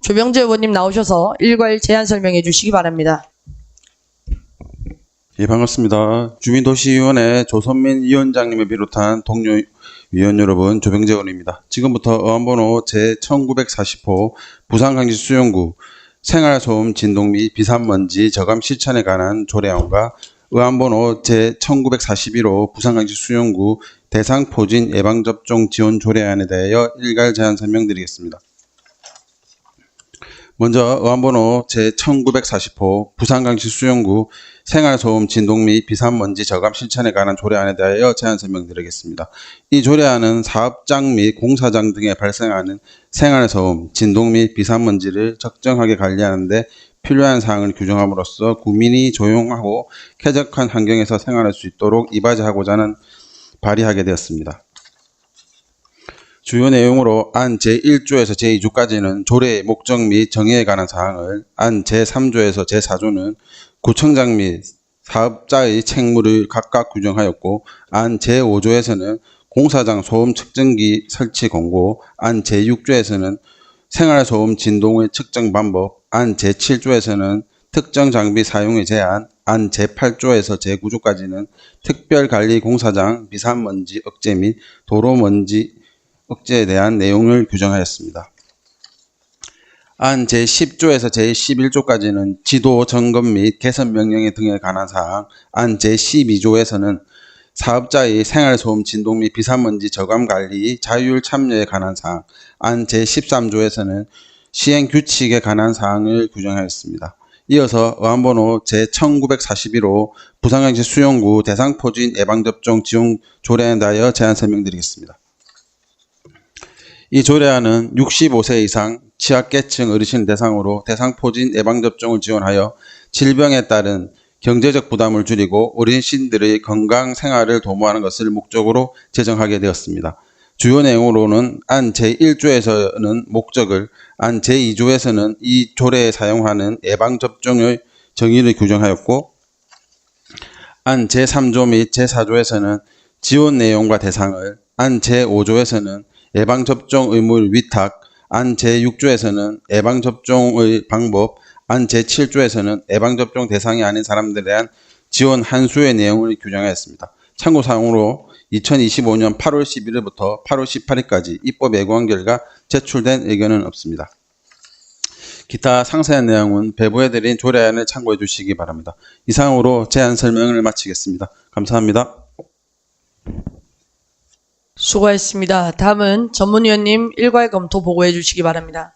조병재 의원님 나오셔서 일괄 제안 설명해 주시기 바랍니다. 예, 반갑습니다. 주민도시위원회 조선민 위원장님을 비롯한 동료 위원 여러분, 조병재 의원입니다. 지금부터 의안번호 제1940호 부산광역시 수영구 생활소음 진동 및 비산먼지 저감 실천에 관한 조례안과 의안번호 제1941호 부산광역시 수영구 대상포진 예방접종 지원 조례안에 대하여 일괄 제안 설명드리겠습니다. 먼저 의안번호 제1940호 부산광역시 수영구 생활소음 진동 및 비산먼지 저감 실천에 관한 조례안에 대하여 제안 설명드리겠습니다. 이 조례안은 사업장 및 공사장 등에 발생하는 생활소음, 진동 및 비산먼지를 적정하게 관리하는 데 필요한 사항을 규정함으로써 국민이 조용하고 쾌적한 환경에서 생활할 수 있도록 이바지하고자 하는 발의하게 되었습니다. 주요 내용으로 안 제1조에서 제2조까지는 조례의 목적 및 정의에 관한 사항을, 안 제3조에서 제4조는 구청장 및 사업자의 책무를 각각 규정하였고, 안 제5조에서는 공사장 소음 측정기 설치 공고, 안 제6조에서는 생활소음 진동의 측정 방법, 안 제7조에서는 특정 장비 사용의 제한, 안 제8조에서 제9조까지는 특별관리 공사장 비산먼지 억제 및 도로먼지 억제에 대한 내용을 규정하였습니다. 안 제10조에서 제11조까지는 지도 점검 및 개선 명령 등에 관한 사항, 안 제12조에서는 사업자의 생활소음 진동 및 비산먼지 저감 관리 자율 참여에 관한 사항, 안 제13조에서는 시행 규칙에 관한 사항을 규정하였습니다. 이어서 의안번호 제1941호 부산광역시 수영구 대상포진 예방접종 지원 조례안에 대하여 제안 설명드리겠습니다. 이 조례안은 65세 이상 취약계층 어르신 대상으로 대상포진 예방접종을 지원하여 질병에 따른 경제적 부담을 줄이고 어르신들의 건강 생활을 도모하는 것을 목적으로 제정하게 되었습니다. 주요 내용으로는 안 제1조에서는 목적을, 안 제2조에서는 이 조례에 사용하는 예방접종의 정의를 규정하였고, 안 제3조 및 제4조에서는 지원 내용과 대상을, 안 제5조에서는 예방접종 의무를 위탁, 안 제6조에서는 예방접종의 방법, 안 제7조에서는 예방접종 대상이 아닌 사람들에 대한 지원 한수의 내용을 규정하였습니다. 참고사항으로 2025년 8월 11일부터 8월 18일까지 입법 예고한 결과 제출된 의견은 없습니다. 기타 상세한 내용은 배부해드린 조례안을 참고해 주시기 바랍니다. 이상으로 제안 설명을 마치겠습니다. 감사합니다. 수고하셨습니다. 다음은 전문위원님 일괄 검토 보고해 주시기 바랍니다.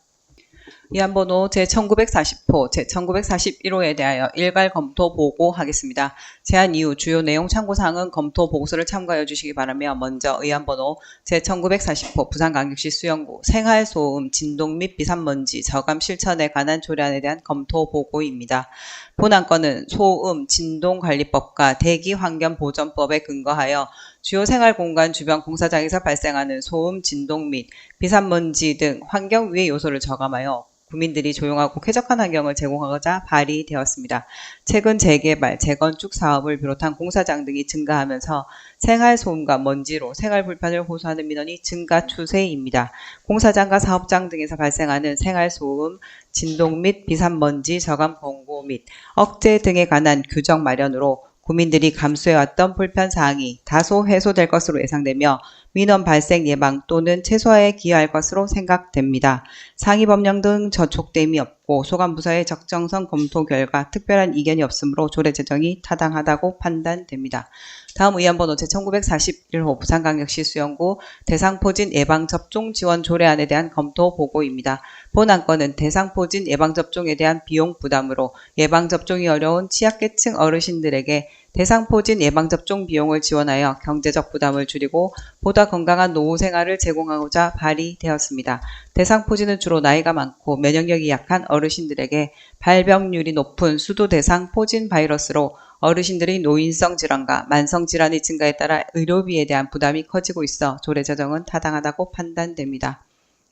의안번호 제1940호, 제1941호에 대하여 일괄 검토 보고하겠습니다. 제안 이후 주요 내용 참고사항은 검토 보고서를 참고하여 주시기 바라며 먼저 의안번호 제1940호 부산광역시 수영구 생활소음, 진동 및 비산먼지 저감 실천에 관한 조례안에 대한 검토 보고입니다. 본안건은 소음, 진동관리법과 대기환경보전법에 근거하여 주요 생활공간 주변 공사장에서 발생하는 소음, 진동 및 비산먼지 등 환경위해 요소를 저감하여 국민들이 조용하고 쾌적한 환경을 제공하고자 발의되었습니다. 최근 재개발, 재건축 사업을 비롯한 공사장 등이 증가하면서 생활소음과 먼지로 생활 불편을 호소하는 민원이 증가 추세입니다. 공사장과 사업장 등에서 발생하는 생활소음, 진동 및 비산먼지 저감 권고 및 억제 등에 관한 규정 마련으로 국민들이 감수해왔던 불편사항이 다소 해소될 것으로 예상되며 민원 발생 예방 또는 최소화에 기여할 것으로 생각됩니다. 상위 법령 등 저촉됨이 없고 소관부서의 적정성 검토 결과 특별한 이견이 없으므로 조례 제정이 타당하다고 판단됩니다. 다음 의안번호 제1941호 부산광역시 수영구 대상포진 예방접종 지원 조례안에 대한 검토 보고입니다. 본안건은 대상포진 예방접종에 대한 비용 부담으로 예방접종이 어려운 취약계층 어르신들에게 대상포진 예방접종 비용을 지원하여 경제적 부담을 줄이고 보다 건강한 노후 생활을 제공하고자 발의되었습니다. 대상포진은 주로 나이가 많고 면역력이 약한 어르신들에게 발병률이 높은 수두 대상 포진 바이러스로 어르신들의 노인성 질환과 만성 질환의 증가에 따라 의료비에 대한 부담이 커지고 있어 조례 제정은 타당하다고 판단됩니다.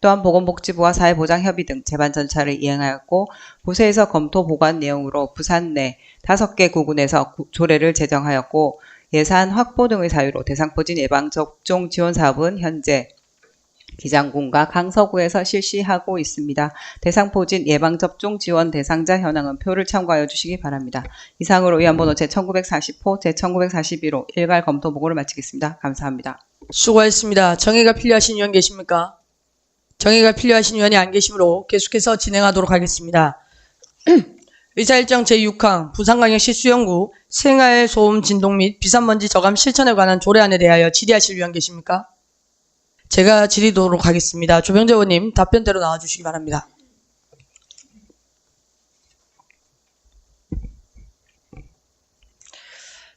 또한 보건복지부와 사회보장협의 등 제반 절차를 이행하였고 부서에서 검토 보고한 내용으로 부산 내 5개 구군에서 조례를 제정하였고 예산 확보 등의 사유로 대상포진 예방접종 지원 사업은 현재 기장군과 강서구에서 실시하고 있습니다. 대상포진 예방접종 지원 대상자 현황은 표를 참고하여 주시기 바랍니다. 이상으로 의안번호 제1940호, 제1941호 일괄 검토 보고를 마치겠습니다. 감사합니다. 수고하셨습니다. 정의가 필요하신 위원 계십니까? 정의가 필요하신 위원이 안 계시므로 계속해서 진행하도록 하겠습니다. 의사일정 제6항 부산광역시 수영구 생활소음 진동 및 비산먼지 저감 실천에 관한 조례안에 대하여 질의하실 위원 계십니까? 제가 질의도록 하겠습니다. 조병재 의원님 답변대로 나와주시기 바랍니다.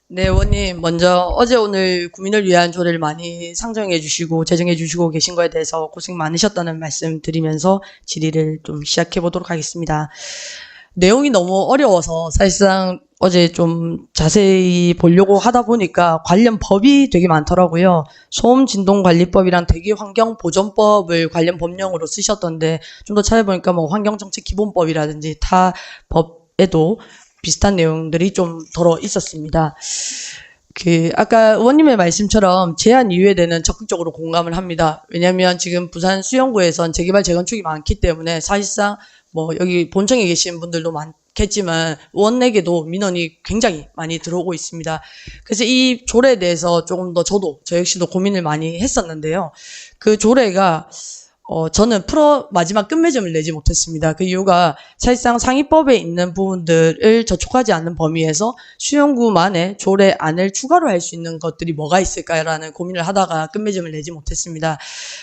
네, 의원님 먼저 어제 오늘 국민을 위한 조례를 많이 상정해 주시고 제정해 주시고 계신 거에 대해서 고생 많으셨다는 말씀 드리면서 질의를 좀 시작해 보도록 하겠습니다. 내용이 너무 어려워서 사실상 어제 좀 자세히 보려고 하다 보니까 관련 법이 되게 많더라고요. 소음진동관리법이랑 대기환경보존법을 관련 법령으로 쓰셨던데 좀 더 찾아보니까 뭐 환경정책기본법이라든지 타 법에도 비슷한 내용들이 좀 들어 있었습니다. 아까 의원님의 말씀처럼 제한 이유에 대해서는 적극적으로 공감을 합니다. 왜냐하면 지금 부산 수영구에선 재개발 재건축이 많기 때문에 사실상 뭐 여기 본청에 계신 분들도 많겠지만 의원에게도 민원이 굉장히 많이 들어오고 있습니다. 그래서 이 조례에 대해서 조금 더 저 역시도 고민을 많이 했었는데요. 그 조례가 저는 마지막 끝맺음을 내지 못했습니다. 그 이유가 사실상 상위법에 있는 부분들을 저촉하지 않는 범위에서 수영구만의 조례안을 추가로 할 수 있는 것들이 뭐가 있을까라는 고민을 하다가 끝맺음을 내지 못했습니다.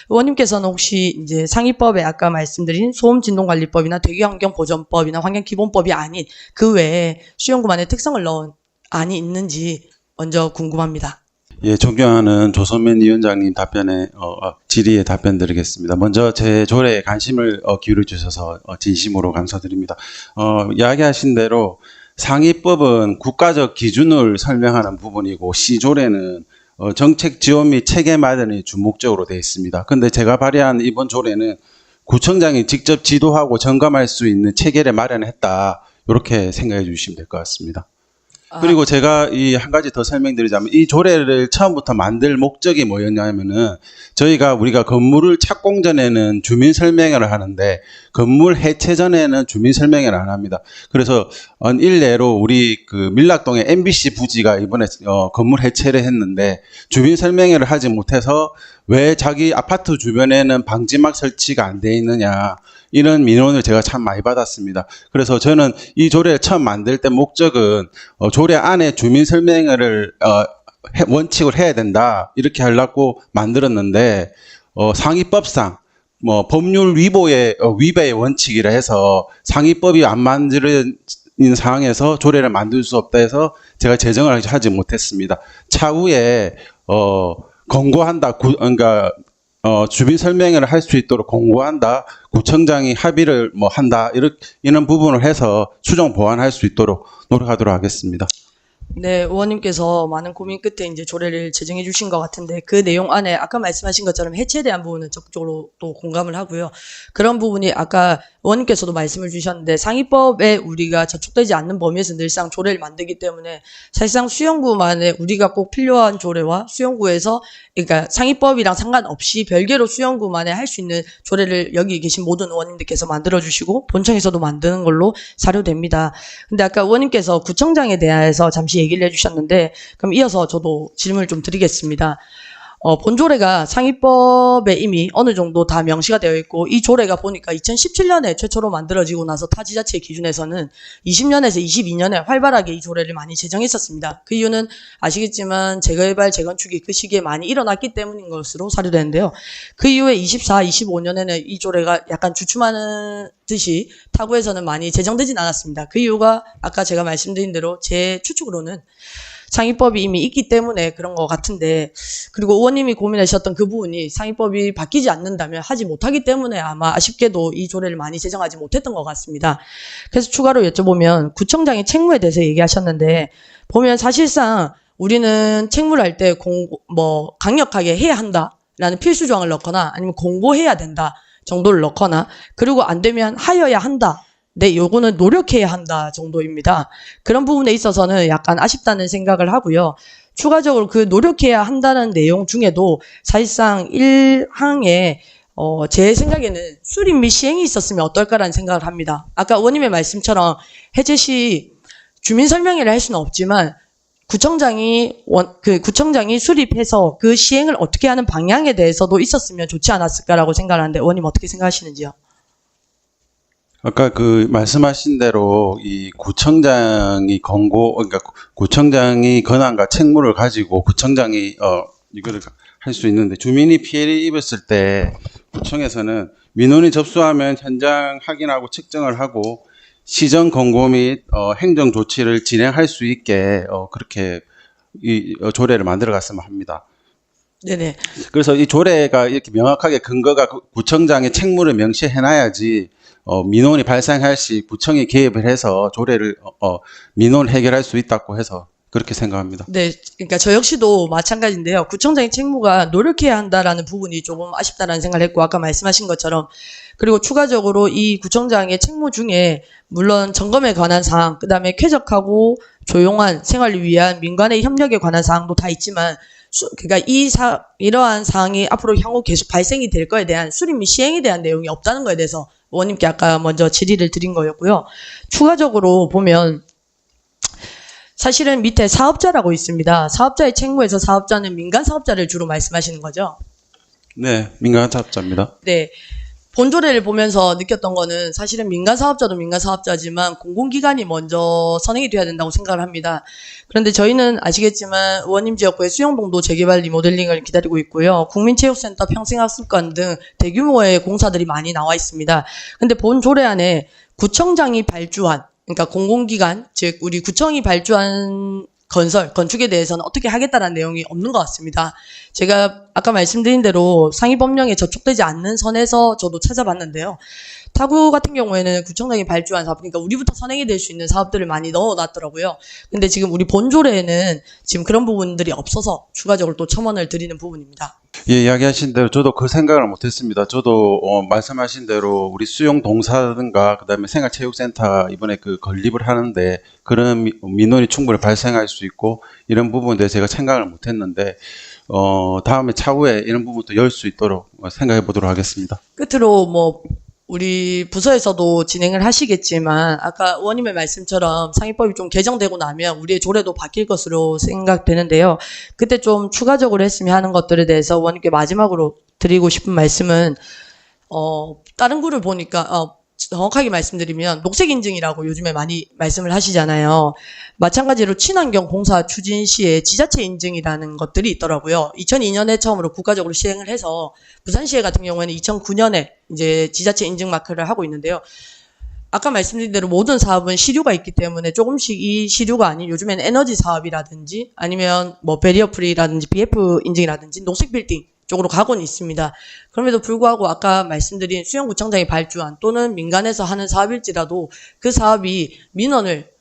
의원님께서는 혹시 이제 상위법에 아까 말씀드린 소음진동관리법이나 대기환경보전법이나 환경기본법이 아닌 그 외에 수영구만의 특성을 넣은 안이 있는지 먼저 궁금합니다. 예, 존경하는 조선민 위원장님 질의에 답변 드리겠습니다. 먼저 제 조례에 관심을 기울여 주셔서 진심으로 감사드립니다. 이야기하신 대로 상위법은 국가적 기준을 설명하는 부분이고 시조례는 정책 지원 및 체계 마련이 주목적으로 되어 있습니다. 근데 제가 발의한 이번 조례는 구청장이 직접 지도하고 점검할 수 있는 체계를 마련했다. 이렇게 생각해 주시면 될 것 같습니다. 그리고 제가 이 한 가지 더 설명드리자면 이 조례를 처음부터 만들 목적이 뭐였냐면은 우리가 건물을 착공 전에는 주민 설명회를 하는데 건물 해체 전에는 주민 설명회를 안 합니다. 그래서 일례로 우리 그 밀락동의 MBC 부지가 이번에 건물 해체를 했는데 주민 설명회를 하지 못해서 왜 자기 아파트 주변에는 방지막 설치가 안 돼 있느냐 이런 민원을 제가 참 많이 받았습니다. 그래서 저는 이 조례를 처음 만들 때 목적은 조례 안에 주민 설명회를 원칙을 해야 된다 이렇게 하려고 만들었는데 상위법상 뭐 법률 위배의 원칙이라 해서 상위법이 안 만들어진 상황에서 조례를 만들 수 없다 해서 제가 제정을 하지 못했습니다. 차후에 권고한다. 그러니까 주민 설명회를 할 수 있도록 권고한다. 구청장이 합의를 한다. 이런 부분을 해서 수정 보완할 수 있도록 노력하도록 하겠습니다. 네, 의원님께서 많은 고민 끝에 이제 조례를 제정해 주신 것 같은데 그 내용 안에 아까 말씀하신 것처럼 해체에 대한 부분은 적극적으로 또 공감을 하고요. 그런 부분이 아까 의원님께서도 말씀을 주셨는데 상위법에 우리가 저촉되지 않는 범위에서 늘상 조례를 만들기 때문에 사실상 수영구만에 우리가 꼭 필요한 조례와 수영구에서 그러니까 상위법이랑 상관없이 별개로 수영구만에 할 수 있는 조례를 여기 계신 모든 의원님들께서 만들어 주시고 본청에서도 만드는 걸로 사료됩니다. 근데 아까 의원님께서 구청장에 대해서 잠시 얘기를 해주셨는데 그럼 이어서 저도 질문을 좀 드리겠습니다. 본 조례가 상위법에 이미 어느 정도 다 명시가 되어 있고 이 조례가 보니까 2017년에 최초로 만들어지고 나서 타 지자체 기준에서는 20년에서 22년에 활발하게 이 조례를 많이 제정했었습니다. 그 이유는 아시겠지만 재개발 재건축이 그 시기에 많이 일어났기 때문인 것으로 사료되는데요. 그 이후에 24, 25년에는 이 조례가 약간 주춤하는 듯이 타구에서는 많이 제정되진 않았습니다. 그 이유가 아까 제가 말씀드린 대로 제 추측으로는 상위법이 이미 있기 때문에 그런 것 같은데 그리고 의원님이 고민하셨던 그 부분이 상위법이 바뀌지 않는다면 하지 못하기 때문에 아마 아쉽게도 이 조례를 많이 제정하지 못했던 것 같습니다. 그래서 추가로 여쭤보면 구청장의 책무에 대해서 얘기하셨는데 보면 사실상 우리는 책무를 할 때 강력하게 해야 한다라는 필수 조항을 넣거나 아니면 공고해야 된다 정도를 넣거나 그리고 안 되면 하여야 한다. 네, 요거는 노력해야 한다 정도입니다. 그런 부분에 있어서는 약간 아쉽다는 생각을 하고요. 추가적으로 그 노력해야 한다는 내용 중에도 사실상 1항에 제 생각에는 수립 및 시행이 있었으면 어떨까라는 생각을 합니다. 아까 의원님의 말씀처럼 해제 시 주민 설명회를 할 수는 없지만 구청장이 수립해서 그 시행을 어떻게 하는 방향에 대해서도 있었으면 좋지 않았을까라고 생각을 하는데 의원님 어떻게 생각하시는지요? 아까 그 말씀하신 대로 이 구청장이 그러니까 구청장이 권한과 책무를 가지고 구청장이 이거를 할 수 있는데 주민이 피해를 입었을 때 구청에서는 민원이 접수하면 현장 확인하고 측정을 하고 시정 권고 및 행정 조치를 진행할 수 있게 그렇게 이 조례를 만들어 갔으면 합니다. 네네. 그래서 이 조례가 이렇게 명확하게 근거가 구청장의 책무를 명시해놔야지 민원이 발생할 시 구청이 개입을 해서 조례를 민원을 해결할 수 있다고 해서 그렇게 생각합니다. 네, 그러니까 저 역시도 마찬가지인데요. 구청장의 책무가 노력해야 한다라는 부분이 조금 아쉽다라는 생각을 했고 아까 말씀하신 것처럼 그리고 추가적으로 이 구청장의 책무 중에 물론 점검에 관한 사항, 그다음에 쾌적하고 조용한 생활을 위한 민간의 협력에 관한 사항도 다 있지만 그러니까 이러한 사항이 앞으로 향후 계속 발생이 될 거에 대한 수립 및 시행에 대한 내용이 없다는 거에 대해서 의원님께 아까 먼저 질의를 드린 거였고요. 추가적으로 보면 사실은 밑에 사업자라고 있습니다. 사업자의 책무에서 사업자는 민간 사업자를 주로 말씀하시는 거죠? 네, 민간 사업자입니다. 네. 본조례를 보면서 느꼈던 거는 사실은 민간 사업자도 민간 사업자지만 공공기관이 먼저 선행이 돼야 된다고 생각을 합니다. 그런데 저희는 아시겠지만 의원님 지역구의 수영동도 재개발 리모델링을 기다리고 있고요. 국민체육센터, 평생학습관 등 대규모의 공사들이 많이 나와 있습니다. 근데 본조례 안에 구청장이 발주한 그러니까 공공기관, 즉 우리 구청이 발주한 건축에 대해서는 어떻게 하겠다는 내용이 없는 것 같습니다. 제가 아까 말씀드린 대로 상위법령에 저촉되지 않는 선에서 저도 찾아봤는데요. 타구 같은 경우에는 구청장이 발주한 사업, 그러니까 우리부터 선행이 될 수 있는 사업들을 많이 넣어놨더라고요. 근데 지금 우리 본조례에는 지금 그런 부분들이 없어서 추가적으로 또 첨언을 드리는 부분입니다. 예, 이야기하신 대로 저도 그 생각을 못했습니다. 저도 말씀하신 대로 우리 수용동사든가 그다음에 생활체육센터 이번에 그 건립을 하는데 그런 민원이 충분히 발생할 수 있고 이런 부분에 대해서 제가 생각을 못했는데 다음에 차후에 이런 부분도 열 수 있도록 생각해 보도록 하겠습니다. 끝으로 우리 부서에서도 진행을 하시겠지만 아까 의원님의 말씀처럼 상위법이 좀 개정되고 나면 우리의 조례도 바뀔 것으로 생각되는데요. 그때 좀 추가적으로 했으면 하는 것들에 대해서 의원님께 마지막으로 드리고 싶은 말씀은 다른 구를 보니까 정확하게 말씀드리면 녹색인증이라고 요즘에 많이 말씀을 하시잖아요. 마찬가지로 친환경 공사 추진 시에 지자체 인증이라는 것들이 있더라고요. 2002년에 처음으로 국가적으로 시행을 해서 부산시에 같은 경우에는 2009년에 이제 지자체 인증 마크를 하고 있는데요. 아까 말씀드린 대로 모든 사업은 시류가 있기 때문에 조금씩 이 시류가 아닌 요즘에는 에너지 사업이라든지 아니면 베리어 프리라든지 BF 인증이라든지 녹색 빌딩 쪽으로 가고는 있습니다. 그럼에도 불구하고 아까 말씀드린 수영구청장이 발주한 또는 민간에서 하는 사업일지라도 그 사업이 민원을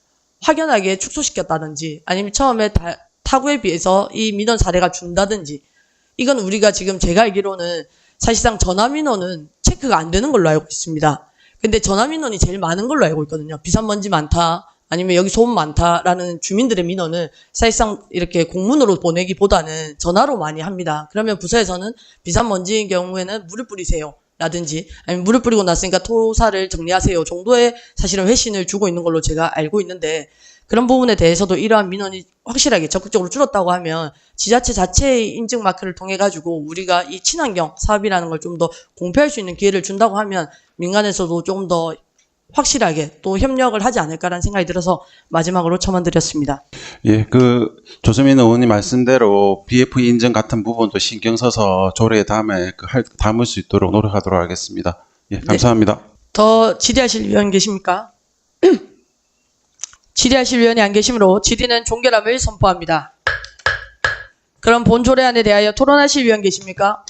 확연하게 축소시켰다든지 아니면 처음에 타구에 비해서 이 민원 사례가 준다든지 이건 우리가 지금 제가 알기로는 사실상 전화민원은 체크가 안 되는 걸로 알고 있습니다. 근데 전화민원이 제일 많은 걸로 알고 있거든요. 비산먼지 많다. 아니면 여기 소음 많다라는 주민들의 민원을 사실상 이렇게 공문으로 보내기보다는 전화로 많이 합니다. 그러면 부서에서는 비산먼지인 경우에는 물을 뿌리세요 라든지 아니면 물을 뿌리고 났으니까 토사를 정리하세요 정도의 사실은 회신을 주고 있는 걸로 제가 알고 있는데 그런 부분에 대해서도 이러한 민원이 확실하게 적극적으로 줄었다고 하면 지자체 자체의 인증 마크를 통해 가지고 우리가 이 친환경 사업이라는 걸 좀 더 공표할 수 있는 기회를 준다고 하면 민간에서도 좀 더 확실하게 또 협력을 하지 않을까라는 생각이 들어서 마지막으로 첨언드렸습니다. 예, 조수민 의원님 말씀대로 BF 인증 같은 부분도 신경 써서 조례에 다음에 담을 수 있도록 노력하도록 하겠습니다. 예, 감사합니다. 네. 더 질의하실 위원 계십니까? 질의하실 위원이 안 계시므로 질의는 종결함을 선포합니다. 그럼 본 조례안에 대하여 토론하실 위원 계십니까?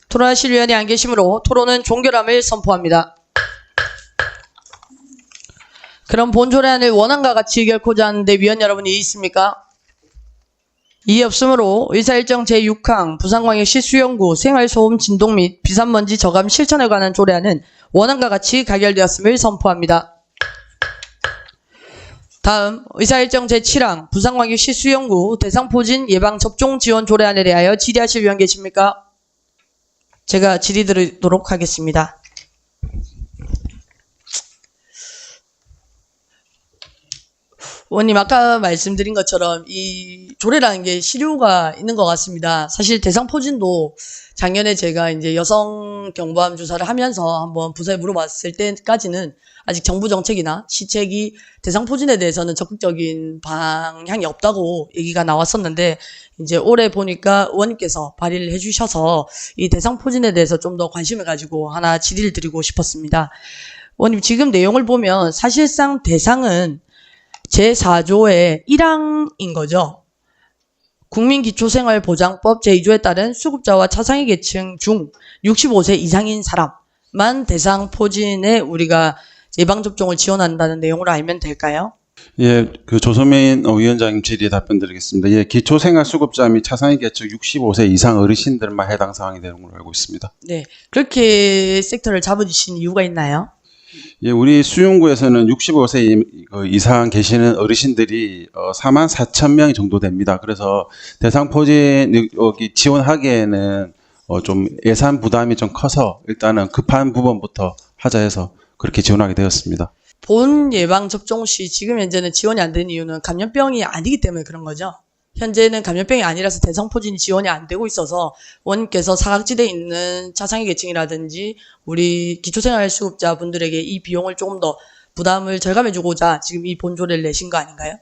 토론하실 위원이 안 계시므로 토론은 종결함을 선포합니다. 그럼 본 조례안을 원안과 같이 의결코자 하는데 위원 여러분이 이의 있습니까? 이의 없으므로 의사일정 제6항 부산광역시 수영구 생활소음 진동 및 비산먼지 저감 실천에 관한 조례안은 원안과 같이 가결되었음을 선포합니다. 다음 의사일정 제7항 부산광역시 수영구 대상포진 예방접종 지원 조례안에 대하여 질의하실 위원 계십니까? 제가 질의드리도록 하겠습니다. 의원님 아까 말씀드린 것처럼 이 조례라는 게 시류가 있는 것 같습니다. 사실 대상포진도 작년에 제가 이제 여성 경부암 주사를 하면서 한번 부서에 물어봤을 때까지는 아직 정부 정책이나 시책이 대상포진에 대해서는 적극적인 방향이 없다고 얘기가 나왔었는데 이제 올해 보니까 의원님께서 발의를 해주셔서 이 대상포진에 대해서 좀 더 관심을 가지고 하나 질의를 드리고 싶었습니다. 의원님 지금 내용을 보면 사실상 대상은 제4조의 1항인 거죠. 국민기초생활보장법 제2조에 따른 수급자와 차상위 계층 중 65세 이상인 사람만 대상 포진에 우리가 예방접종을 지원한다는 내용으로 알면 될까요? 예, 그 조소민 위원장님 질의에 답변드리겠습니다. 예, 기초생활수급자 및 차상위 계층 65세 이상 어르신들만 해당 사항이 되는 걸로 알고 있습니다. 네, 그렇게 섹터를 잡아주신 이유가 있나요? 예, 우리 수용구에서는 65세 이상 계시는 어르신들이 44,000명 정도 됩니다. 그래서 대상 포진 여기 지원하기에는 좀 예산 부담이 좀 커서 일단은 급한 부분부터 하자 해서 그렇게 지원하게 되었습니다. 본 예방접종 시 지금 현재는 지원이 안 되는 이유는 감염병이 아니기 때문에 그런 거죠. 현재는 감염병이 아니라서 대상포진이 지원이 안 되고 있어서 원님께서 사각지대에 있는 차상위 계층이라든지 우리 기초생활수급자 분들에게 이 비용을 조금 더 부담을 절감해주고자 지금 이 본조례를 내신 거 아닌가요?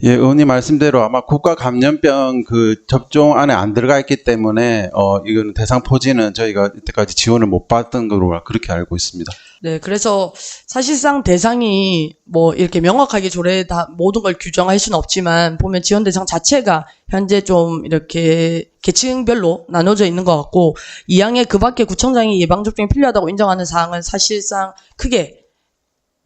예, 의원님 말씀대로 아마 국가 감염병 그 접종 안에 안 들어가 있기 때문에 이거는 대상 포진은 저희가 이때까지 지원을 못 받던 거로 그렇게 알고 있습니다. 네, 그래서 사실상 대상이 뭐 이렇게 명확하게 조례에 다 모든 걸 규정할 수는 없지만 보면 지원 대상 자체가 현재 좀 이렇게 계층별로 나눠져 있는 것 같고 이항에 그 밖에 구청장이 예방접종이 필요하다고 인정하는 사항은 사실상 크게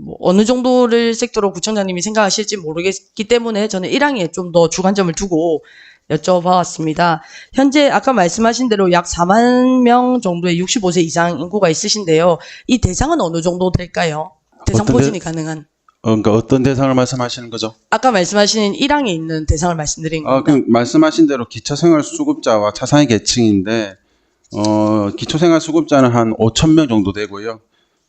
뭐 어느 정도를 섹터로 구청장님이 생각하실지 모르겠기 때문에 저는 1항에 좀 더 주관점을 두고 여쭤봐왔습니다. 현재 아까 말씀하신 대로 약 4만 명 정도의 65세 이상 인구가 있으신데요. 이 대상은 어느 정도 될까요? 대상 포진이 가능한. 그러니까 어떤 대상을 말씀하시는 거죠? 아까 말씀하신 1항에 있는 대상을 말씀드린 겁니다. 그 말씀하신 대로 기초생활수급자와 차상위 계층인데 기초생활수급자는 한 5,000명 정도 되고요.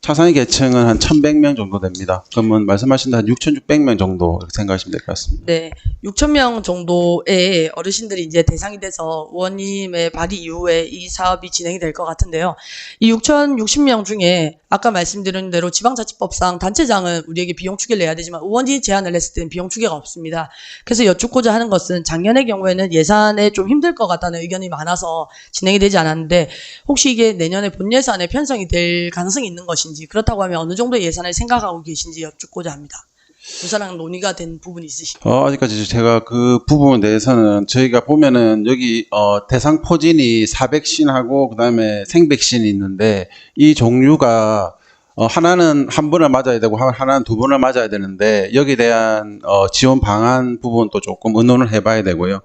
차상위 계층은 한 1,100명 정도 됩니다. 그러면 말씀하신 한 6,600명 정도 이렇게 생각하시면 될 것 같습니다. 네, 6,000명 정도의 어르신들이 이제 대상이 돼서 의원님의 발의 이후에 이 사업이 진행이 될 것 같은데요. 이 6,060명 중에 아까 말씀드린 대로 지방자치법상 단체장은 우리에게 비용 추계를 내야 되지만 의원이 제안을 했을 때는 비용 추계가 없습니다. 그래서 여쭙고자 하는 것은 작년의 경우에는 예산에 좀 힘들 것 같다는 의견이 많아서 진행이 되지 않았는데 혹시 이게 내년에 본 예산에 편성이 될 가능성이 있는 것인지 그렇다고 하면 어느 정도의 예산을 생각하고 계신지 여쭙고자 합니다. 부사랑 논의가 된 부분이 있으신가요? 아직까지 제가 그 부분에 대해서는 저희가 보면은 여기 대상 포진이 사백신하고 그다음에 생백신이 있는데 이 종류가 하나는 한 번을 맞아야 되고 하나는 두 번을 맞아야 되는데 여기에 대한 지원 방안 부분도 조금 의논을 해봐야 되고요.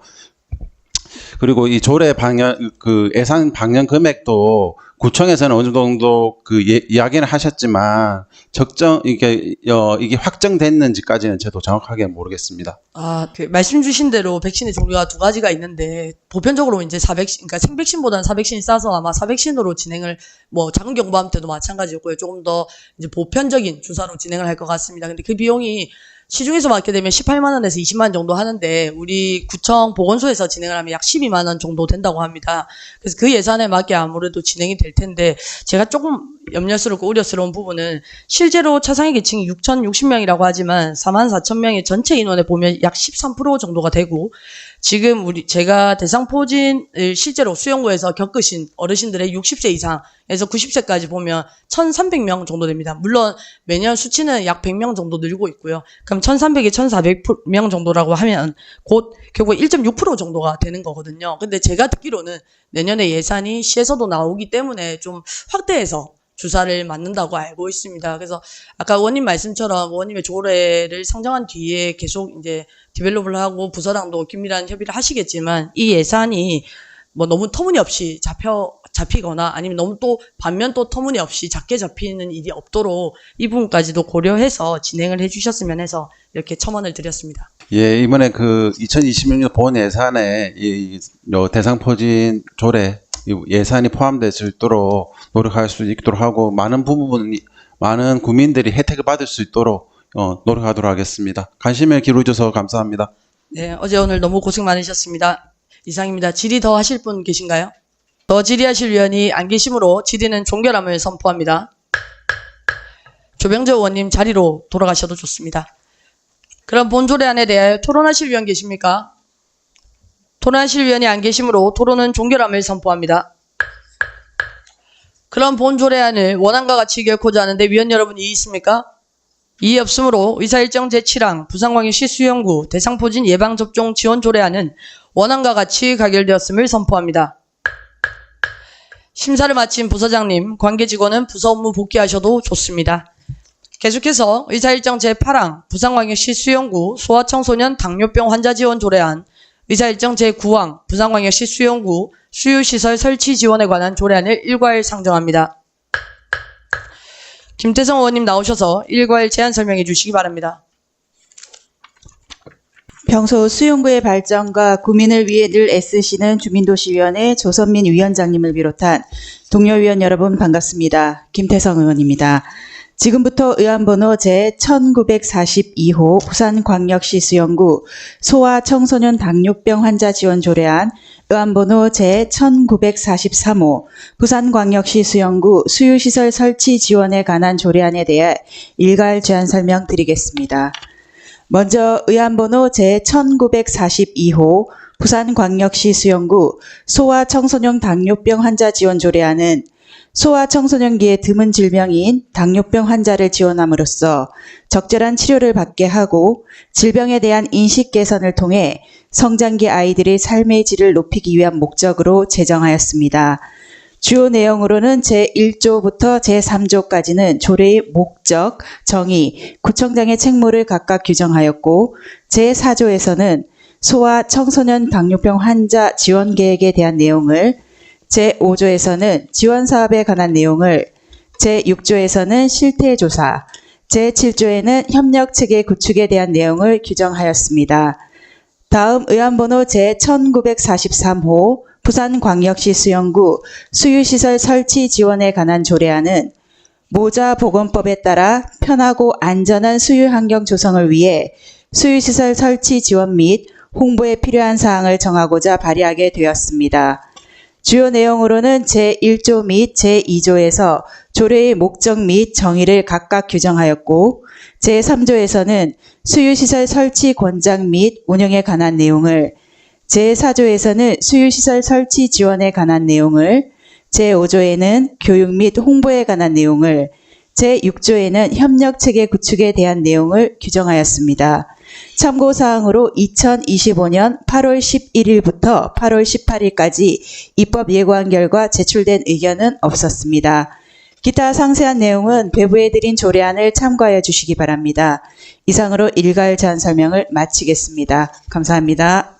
그리고 이 조례 방향 그 예산 방향 금액도 구청에서는 어느 정도 그 이야기는 하셨지만 이게 확정됐는지까지는 저도 정확하게 모르겠습니다. 그 말씀 주신 대로 백신의 종류가 두 가지가 있는데 보편적으로 이제 그러니까 생백신보다는 사백신이 싸서 아마 사백신으로 진행을 뭐 작은 경부암 때도 마찬가지였고요. 조금 더 이제 보편적인 주사로 진행을 할 것 같습니다. 근데 그 비용이 시중에서 맡게 되면 18만 원에서 20만 원 정도 하는데 우리 구청 보건소에서 진행을 하면 약 12만 원 정도 된다고 합니다. 그래서 그 예산에 맞게 아무래도 진행이 될 텐데 제가 조금 염려스럽고 우려스러운 부분은 실제로 차상위 계층이 6,060명이라고 하지만 44,000명의 전체 인원에 보면 약 13% 정도가 되고 지금 제가 대상포진을 실제로 수용구에서 겪으신 어르신들의 60세 이상에서 90세까지 보면 1,300명 정도 됩니다. 물론 매년 수치는 약 100명 정도 늘고 있고요. 그럼 1,300에 1,400명 정도라고 하면 곧 결국 1.6% 정도가 되는 거거든요. 근데 제가 듣기로는 내년에 예산이 시에서도 나오기 때문에 좀 확대해서 주사를 맞는다고 알고 있습니다. 그래서 아까 의원님 말씀처럼 의원님의 조례를 상정한 뒤에 계속 이제 디벨롭을 하고 부서랑도 긴밀한 협의를 하시겠지만 이 예산이 뭐 너무 터무니없이 잡히거나 아니면 너무 또 반면 또 터무니없이 작게 잡히는 일이 없도록 이 부분까지도 고려해서 진행을 해주셨으면 해서 이렇게 첨언을 드렸습니다. 예, 이번에 그 2026년 본 예산에 요 대상포진 조례 예산이 포함될 수 있도록 노력할 수 있도록 하고 많은 국민들이 혜택을 받을 수 있도록 노력하도록 하겠습니다. 관심을 기울여주셔서 감사합니다. 네, 어제 오늘 너무 고생 많으셨습니다. 이상입니다. 질의 더 하실 분 계신가요? 더 질의하실 위원이 안 계시므로 질의는 종결함을 선포합니다. 조병재 의원님 자리로 돌아가셔도 좋습니다. 그럼 본조례안에 대하여 토론하실 위원 계십니까? 토론하실 위원이 안 계시므로 토론은 종결함을 선포합니다. 그럼 본조례안을 원안과 같이 결코자 하는데 위원 여러분 이의 있습니까? 이의 없으므로 의사일정 제7항 부산광역시 수영구 대상포진 예방접종 지원 조례안은 원안과 같이 가결되었음을 선포합니다. 심사를 마친 부서장님, 관계직원은 부서 업무 복귀하셔도 좋습니다. 계속해서 의사일정 제8항 부산광역시 수영구 소아청소년 당뇨병 환자 지원 조례안, 의사일정 제9항 부산광역시 수영구 수유시설 설치 지원에 관한 조례안을 일괄 상정합니다. 김태성 의원님 나오셔서 일괄 제안 설명해 주시기 바랍니다. 평소 수용구의 발전과 구민을 위해 늘 애쓰시는 주민도시위원회 조선민 위원장님을 비롯한 동료 위원 여러분 반갑습니다. 김태성 의원입니다. 지금부터 의안번호 제1942호 부산광역시 수영구 소아청소년 당뇨병 환자 지원 조례안, 의안번호 제1943호 부산광역시 수영구 수유시설 설치 지원에 관한 조례안에 대해 일괄 제안 설명드리겠습니다. 먼저 의안번호 제1942호 부산광역시 수영구 소아청소년 당뇨병 환자 지원 조례안은 소아청소년기의 드문 질병인 당뇨병 환자를 지원함으로써 적절한 치료를 받게 하고 질병에 대한 인식 개선을 통해 성장기 아이들의 삶의 질을 높이기 위한 목적으로 제정하였습니다. 주요 내용으로는 제1조부터 제3조까지는 조례의 목적, 정의, 구청장의 책무를 각각 규정하였고 제4조에서는 소아 청소년 당뇨병 환자 지원 계획에 대한 내용을, 제5조에서는 지원 사업에 관한 내용을, 제6조에서는 실태조사, 제7조에는 협력체계 구축에 대한 내용을 규정하였습니다. 다음 의안번호 제1943호 부산광역시 수영구 수유시설 설치 지원에 관한 조례안은 모자보건법에 따라 편하고 안전한 수유환경 조성을 위해 수유시설 설치 지원 및 홍보에 필요한 사항을 정하고자 발의하게 되었습니다. 주요 내용으로는 제1조 및 제2조에서 조례의 목적 및 정의를 각각 규정하였고 제3조에서는 수유시설 설치 권장 및 운영에 관한 내용을, 제4조에서는 수유시설 설치 지원에 관한 내용을, 제5조에는 교육 및 홍보에 관한 내용을, 제6조에는 협력체계 구축에 대한 내용을 규정하였습니다. 참고사항으로 2025년 8월 11일부터 8월 18일까지 입법 예고한 결과 제출된 의견은 없었습니다. 기타 상세한 내용은 배부해 드린 조례안을 참고하여 주시기 바랍니다. 이상으로 일괄 제안 설명을 마치겠습니다. 감사합니다.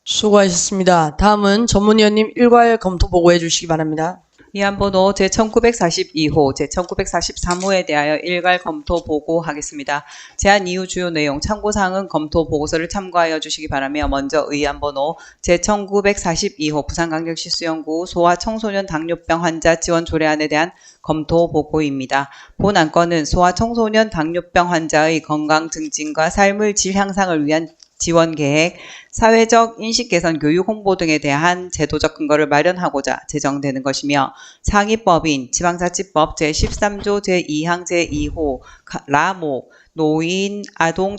수고하셨습니다. 다음은 전문위원님 일괄 검토 보고해 주시기 바랍니다. 의안번호 제1942호, 제1943호에 대하여 일괄 검토 보고하겠습니다. 제안 이후 주요 내용, 참고사항은 검토 보고서를 참고하여 주시기 바라며 먼저 의안번호 제1942호 부산광역시 수영구 소아청소년 당뇨병 환자 지원 조례안에 대한 검토 보고입니다. 본 안건은 소아청소년 당뇨병 환자의 건강 증진과 삶의 질 향상을 위한 지원 계획, 사회적 인식 개선 교육 홍보 등에 대한 제도적 근거를 마련하고자 제정되는 것이며 상위법인 지방자치법 제13조 제2항 제2호 라목, 노인, 아동,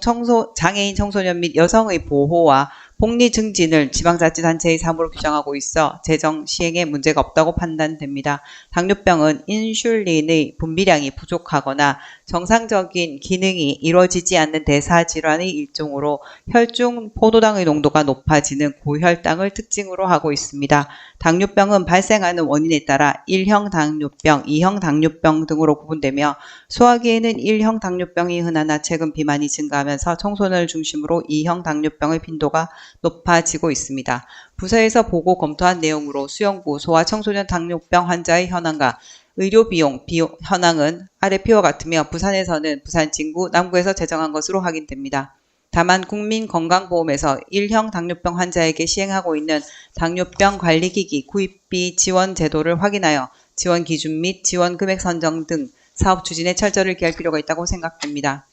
장애인 청소년 및 여성의 보호와 복리 증진을 지방자치단체의 사무로 규정하고 있어 제정 시행에 문제가 없다고 판단됩니다. 당뇨병은 인슐린의 분비량이 부족하거나 정상적인 기능이 이루어지지 않는 대사질환의 일종으로 혈중 포도당의 농도가 높아지는 고혈당을 특징으로 하고 있습니다. 당뇨병은 발생하는 원인에 따라 1형 당뇨병, 2형 당뇨병 등으로 구분되며 소화기에는 1형 당뇨병이 흔하나 최근 비만이 증가하면서 청소년을 중심으로 2형 당뇨병의 빈도가 높아지고 있습니다. 부서에서 보고 검토한 내용으로 수영구 소아 청소년 당뇨병 환자의 현황과 의료비용 현황은 아래 표와 같으며 부산에서는 부산 진구, 남구에서 제정한 것으로 확인됩니다. 다만 국민건강보험에서 1형 당뇨병 환자에게 시행하고 있는 당뇨병 관리기기 구입비 지원 제도를 확인하여 지원 기준 및 지원 금액 선정 등 사업 추진에 철저를 기할 필요가 있다고 생각됩니다.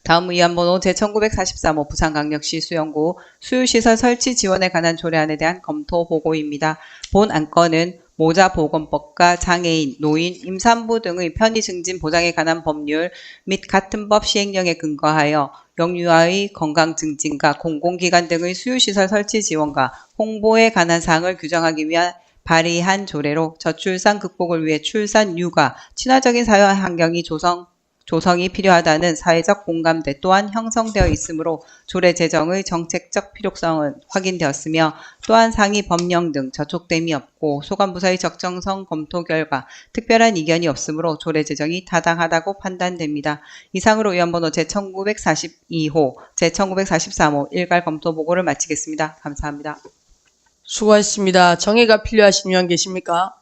다음 의안번호 제1943호 부산광역시 수영구 수유시설 설치 지원에 관한 조례안에 대한 검토 보고입니다. 본 안건은 모자보건법과 장애인, 노인, 임산부 등의 편의 증진 보장에 관한 법률 및 같은 법 시행령에 근거하여 영유아의 건강 증진과 공공기관 등의 수유시설 설치 지원과 홍보에 관한 사항을 규정하기 위한 발의한 조례로 저출산 극복을 위해 출산 육아, 친화적인 사회 환경이 조성이 필요하다는 사회적 공감대 또한 형성되어 있으므로 조례 제정의 정책적 필요성은 확인되었으며 또한 상위 법령 등 저촉됨이 없고 소관부서의 적정성 검토 결과 특별한 이견이 없으므로 조례 제정이 타당하다고 판단됩니다. 이상으로 의안번호 제1942호, 제1943호 일괄 검토 보고를 마치겠습니다. 감사합니다. 수고하셨습니다. 정의가 필요하신 위원 계십니까?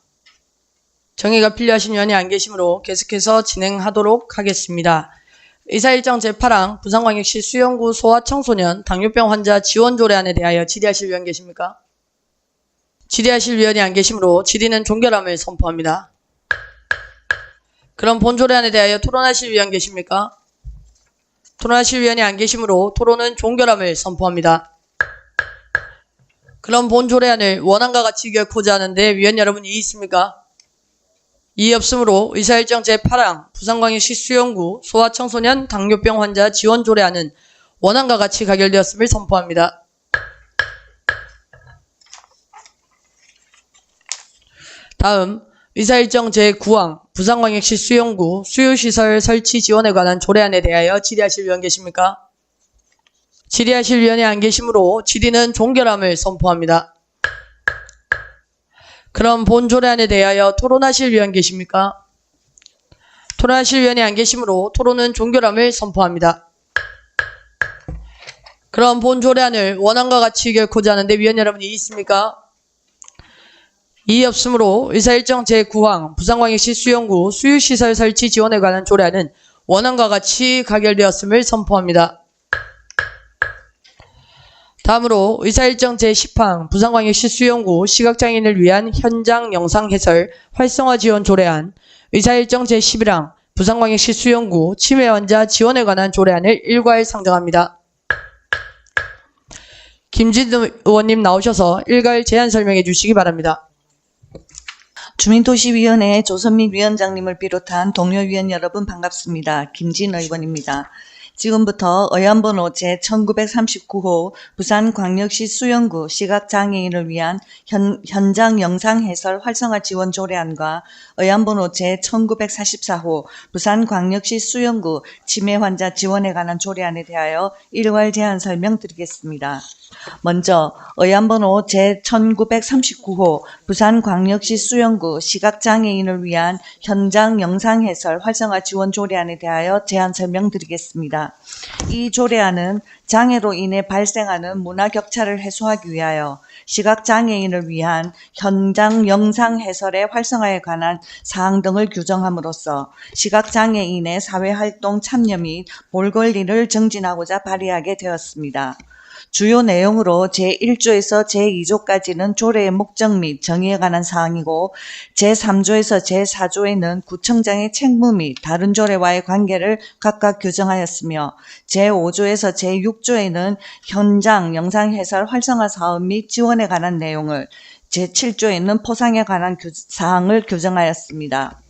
정의가 필요하신 위원이 안 계시므로 계속해서 진행하도록 하겠습니다. 의사일정 제8항 부산광역시 수영구 소아청소년 당뇨병 환자 지원 조례안에 대하여 질의하실 위원 계십니까? 질의하실 위원이 안 계시므로 질의는 종결함을 선포합니다. 그럼 본 조례안에 대하여 토론하실 위원 계십니까? 토론하실 위원이 안 계시므로 토론은 종결함을 선포합니다. 그럼 본 조례안을 원안과 같이 결코자 하는데 위원 여러분 이의 있습니까? 이의 없으므로 의사일정 제8항 부산광역시 수영구 소아청소년 당뇨병 환자 지원 조례안은 원안과 같이 가결되었음을 선포합니다. 다음 의사일정 제9항 부산광역시 수영구 수유시설 설치 지원에 관한 조례안에 대하여 질의하실 위원 계십니까? 질의하실 위원이 안 계시므로 질의는 종결함을 선포합니다. 그럼 본 조례안에 대하여 토론하실 위원 계십니까? 토론하실 위원이 안 계시므로 토론은 종결함을 선포합니다. 그럼 본 조례안을 원안과 같이 결코자 하는데 위원 여러분이 있습니까? 이의 없으므로 의사일정 제9항 부산광역시 수영구 수유시설 설치 지원에 관한 조례안은 원안과 같이 가결되었음을 선포합니다. 다음으로 의사일정 제10항 부산광역시 수영구 시각장애인을 위한 현장 영상 해설 활성화 지원 조례안, 의사일정 제11항 부산광역시 수영구 치매 환자 지원에 관한 조례안을 일괄 상정합니다. 김진우 의원님 나오셔서 일괄 제안 설명해 주시기 바랍니다. 주민도시위원회 조선민 위원장님을 비롯한 동료 위원 여러분 반갑습니다. 김진 의원입니다. 지금부터 의안번호 제1939호 부산광역시 수영구 시각장애인을 위한 현장 영상 해설 활성화 지원 조례안과 의안번호 제1944호 부산광역시 수영구 치매 환자 지원에 관한 조례안에 대하여 일괄 제안 설명드리겠습니다. 먼저 의안번호 제1939호 부산광역시 수영구 시각장애인을 위한 현장 영상 해설 활성화 지원 조례안에 대하여 제안 설명드리겠습니다. 이 조례안은 장애로 인해 발생하는 문화 격차를 해소하기 위하여 시각장애인을 위한 현장 영상 해설의 활성화에 관한 사항 등을 규정함으로써 시각장애인의 사회활동 참여 및 볼권리를 증진하고자 발의하게 되었습니다. 주요 내용으로 제1조에서 제2조까지는 조례의 목적 및 정의에 관한 사항이고 제3조에서 제4조에는 구청장의 책무 및 다른 조례와의 관계를 각각 규정하였으며 제5조에서 제6조에는 현장 영상 해설 활성화 사업 및 지원에 관한 내용을 제7조에는 포상에 관한 사항을 규정하였습니다.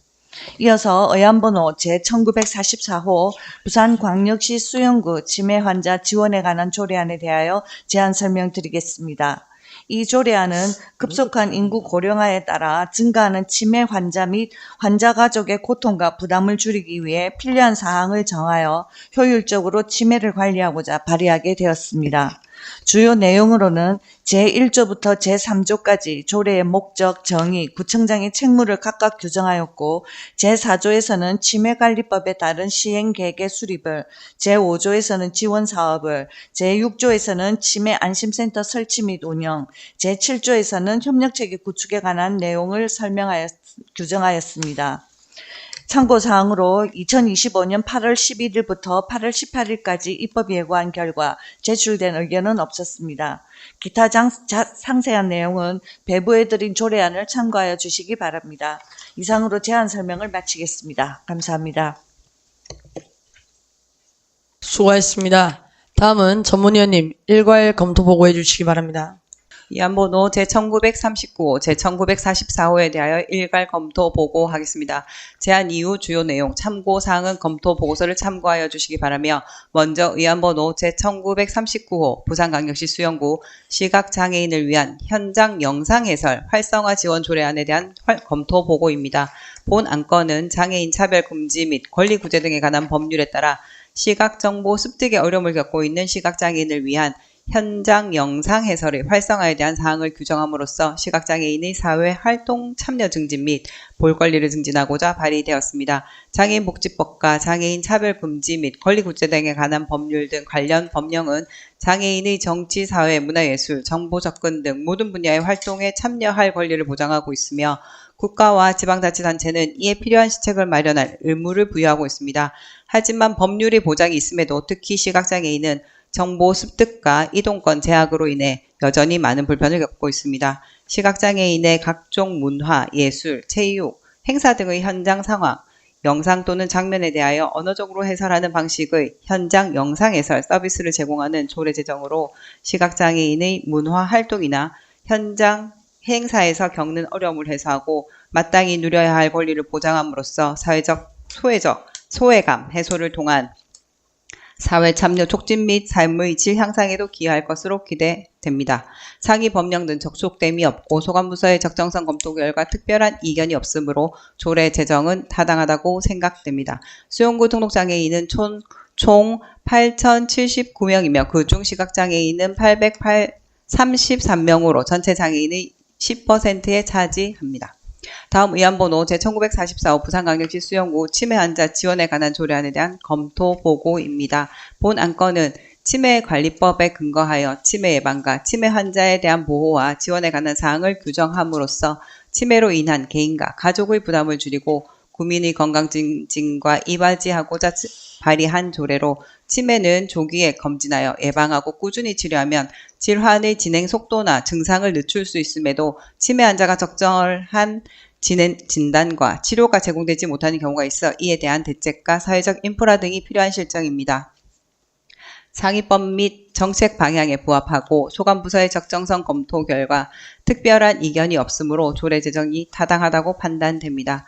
이어서 의안번호 제1944호 부산광역시 수영구 치매 환자 지원에 관한 조례안에 대하여 제안 설명드리겠습니다. 이 조례안은 급속한 인구 고령화에 따라 증가하는 치매 환자 및 환자 가족의 고통과 부담을 줄이기 위해 필요한 사항을 정하여 효율적으로 치매를 관리하고자 발의하게 되었습니다. 주요 내용으로는 제1조부터 제3조까지 조례의 목적, 정의, 구청장의 책무를 각각 규정하였고 제4조에서는 치매관리법에 따른 시행계획의 수립을, 제5조에서는 지원사업을, 제6조에서는 치매 안심센터 설치 및 운영, 제7조에서는 협력체계 구축에 관한 내용을 규정하였습니다. 참고사항으로 2025년 8월 11일부터 8월 18일까지 입법 예고한 결과 제출된 의견은 없었습니다. 기타 상세한 내용은 배부해 드린 조례안을 참고하여 주시기 바랍니다. 이상으로 제안 설명을 마치겠습니다. 감사합니다. 수고하셨습니다. 다음은 전문위원님 일괄 검토 보고해 주시기 바랍니다. 이안번호 제1939호, 제1944호에 대하여 일괄 검토 보고하겠습니다. 제안 이후 주요 내용, 참고사항은 검토 보고서를 참고하여 주시기 바라며 먼저 의안번호 제1939호 부산광역시 수영구 시각장애인을 위한 현장 영상 해설 활성화 지원 조례안에 대한 검토 보고입니다. 본 안건은 장애인 차별 금지 및 권리 구제 등에 관한 법률에 따라 시각정보 습득에 어려움을 겪고 있는 시각장애인을 위한 현장 영상 해설의 활성화에 대한 사항을 규정함으로써 시각장애인의 사회 활동 참여 증진 및 볼 권리를 증진하고자 발의되었습니다. 장애인복지법과 장애인 차별 금지 및 권리 구제 등에 관한 법률 등 관련 법령은 장애인의 정치, 사회, 문화예술, 정보 접근 등 모든 분야의 활동에 참여할 권리를 보장하고 있으며 국가와 지방자치단체는 이에 필요한 시책을 마련할 의무를 부여하고 있습니다. 하지만 법률의 보장이 있음에도 특히 시각장애인은 정보 습득과 이동권 제약으로 인해 여전히 많은 불편을 겪고 있습니다. 시각장애인의 각종 문화, 예술, 체육, 행사 등의 현장 상황, 영상 또는 장면에 대하여 언어적으로 해설하는 방식의 현장 영상 해설 서비스를 제공하는 조례 제정으로 시각장애인의 문화 활동이나 현장 행사에서 겪는 어려움을 해소하고 마땅히 누려야 할 권리를 보장함으로써 사회적 소외감 해소를 통한 사회 참여 촉진 및 삶의 질 향상에도 기여할 것으로 기대됩니다. 상위 법령등 접촉됨이 없고 소관부서의 적정성 검토 결과 특별한 이견이 없으므로 조례 제정은 타당하다고 생각됩니다. 수용구 등록장애인은 총 8,079명이며 그중 시각장애인은 833명으로 전체 장애인의 10%에 차지합니다. 다음 의안번호 제1944호 부산광역시 수영구 치매 환자 지원에 관한 조례안에 대한 검토 보고입니다. 본 안건은 치매관리법에 근거하여 치매 예방과 치매 환자에 대한 보호와 지원에 관한 사항을 규정함으로써 치매로 인한 개인과 가족의 부담을 줄이고 국민의 건강 증진과 이바지하고자 발의한 조례로 치매는 조기에 검진하여 예방하고 꾸준히 치료하면 질환의 진행 속도나 증상을 늦출 수 있음에도 치매 환자가 적절한 진단과 치료가 제공되지 못하는 경우가 있어 이에 대한 대책과 사회적 인프라 등이 필요한 실정입니다. 상위법 및 정책 방향에 부합하고 소관부서의 적정성 검토 결과 특별한 이견이 없으므로 조례 제정이 타당하다고 판단됩니다.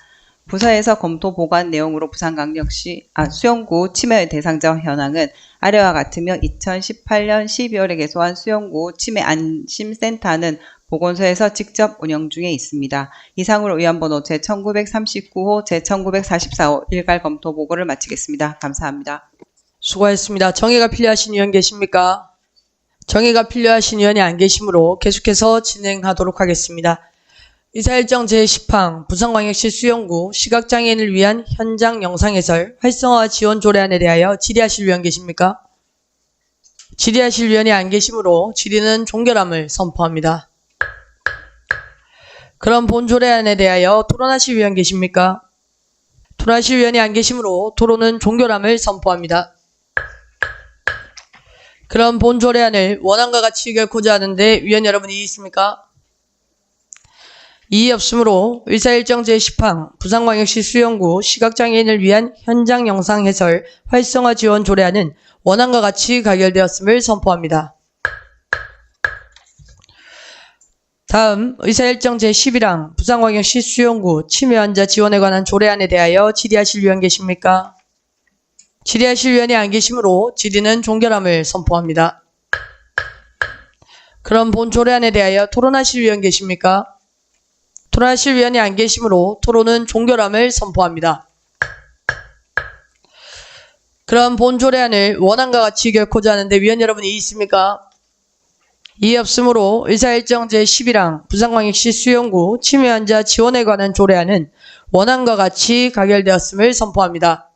부서에서 검토 보고한 내용으로 부산광역시 수영구 치매 대상자 현황은 아래와 같으며 2018년 12월에 개소한 수영구 치매 안심센터는 보건소에서 직접 운영 중에 있습니다. 이상으로 의안번호 제1939호, 제1944호 일괄 검토 보고를 마치겠습니다. 감사합니다. 수고하셨습니다. 정의가 필요하신 의원 계십니까? 정의가 필요하신 의원이 안 계시므로 계속해서 진행하도록 하겠습니다. 의사일정 제10항 부산광역시 수영구 시각장애인을 위한 현장 영상해설 활성화 지원 조례안에 대하여 질의하실 의원 계십니까? 질의하실 의원이 안 계시므로 질의는 종결함을 선포합니다. 그럼 본 조례안에 대하여 토론하실 의원 계십니까? 토론하실 의원이 안 계시므로 토론은 종결함을 선포합니다. 그럼 본 조례안을 원안과 같이 결코자 하는데 위원 여러분 이의 있습니까? 이의 없으므로 의사일정 제10항 부산광역시 수영구 시각장애인을 위한 현장 영상 해설 활성화 지원 조례안은 원안과 같이 가결되었음을 선포합니다. 다음 의사일정 제11항 부산광역시 수영구 치매 환자 지원에 관한 조례안에 대하여 질의하실 의원 계십니까? 질의하실 의원이 안 계시므로 질의는 종결함을 선포합니다. 그럼 본 조례안에 대하여 토론하실 위원 계십니까? 토론하실 위원이 안 계시므로 토론은 종결함을 선포합니다. 그럼 본 조례안을 원안과 같이 결코자 하는데 위원 여러분이 이의 있습니까? 이의 없으므로 의사일정 제11항 부산광역시 수영구 치매 환자 지원에 관한 조례안은 원안과 같이 가결되었음을 선포합니다.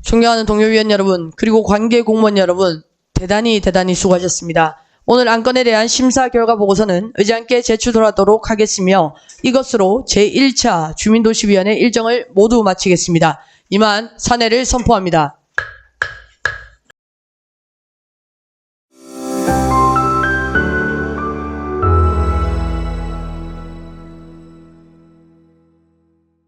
존경하는 동료 위원 여러분, 그리고 관계 공무원 여러분, 대단히 수고하셨습니다. 오늘 안건에 대한 심사 결과 보고서는 의장께 제출하도록 하겠으며 이것으로 제1차 주민도시위원회 일정을 모두 마치겠습니다. 이만 사내를 선포합니다.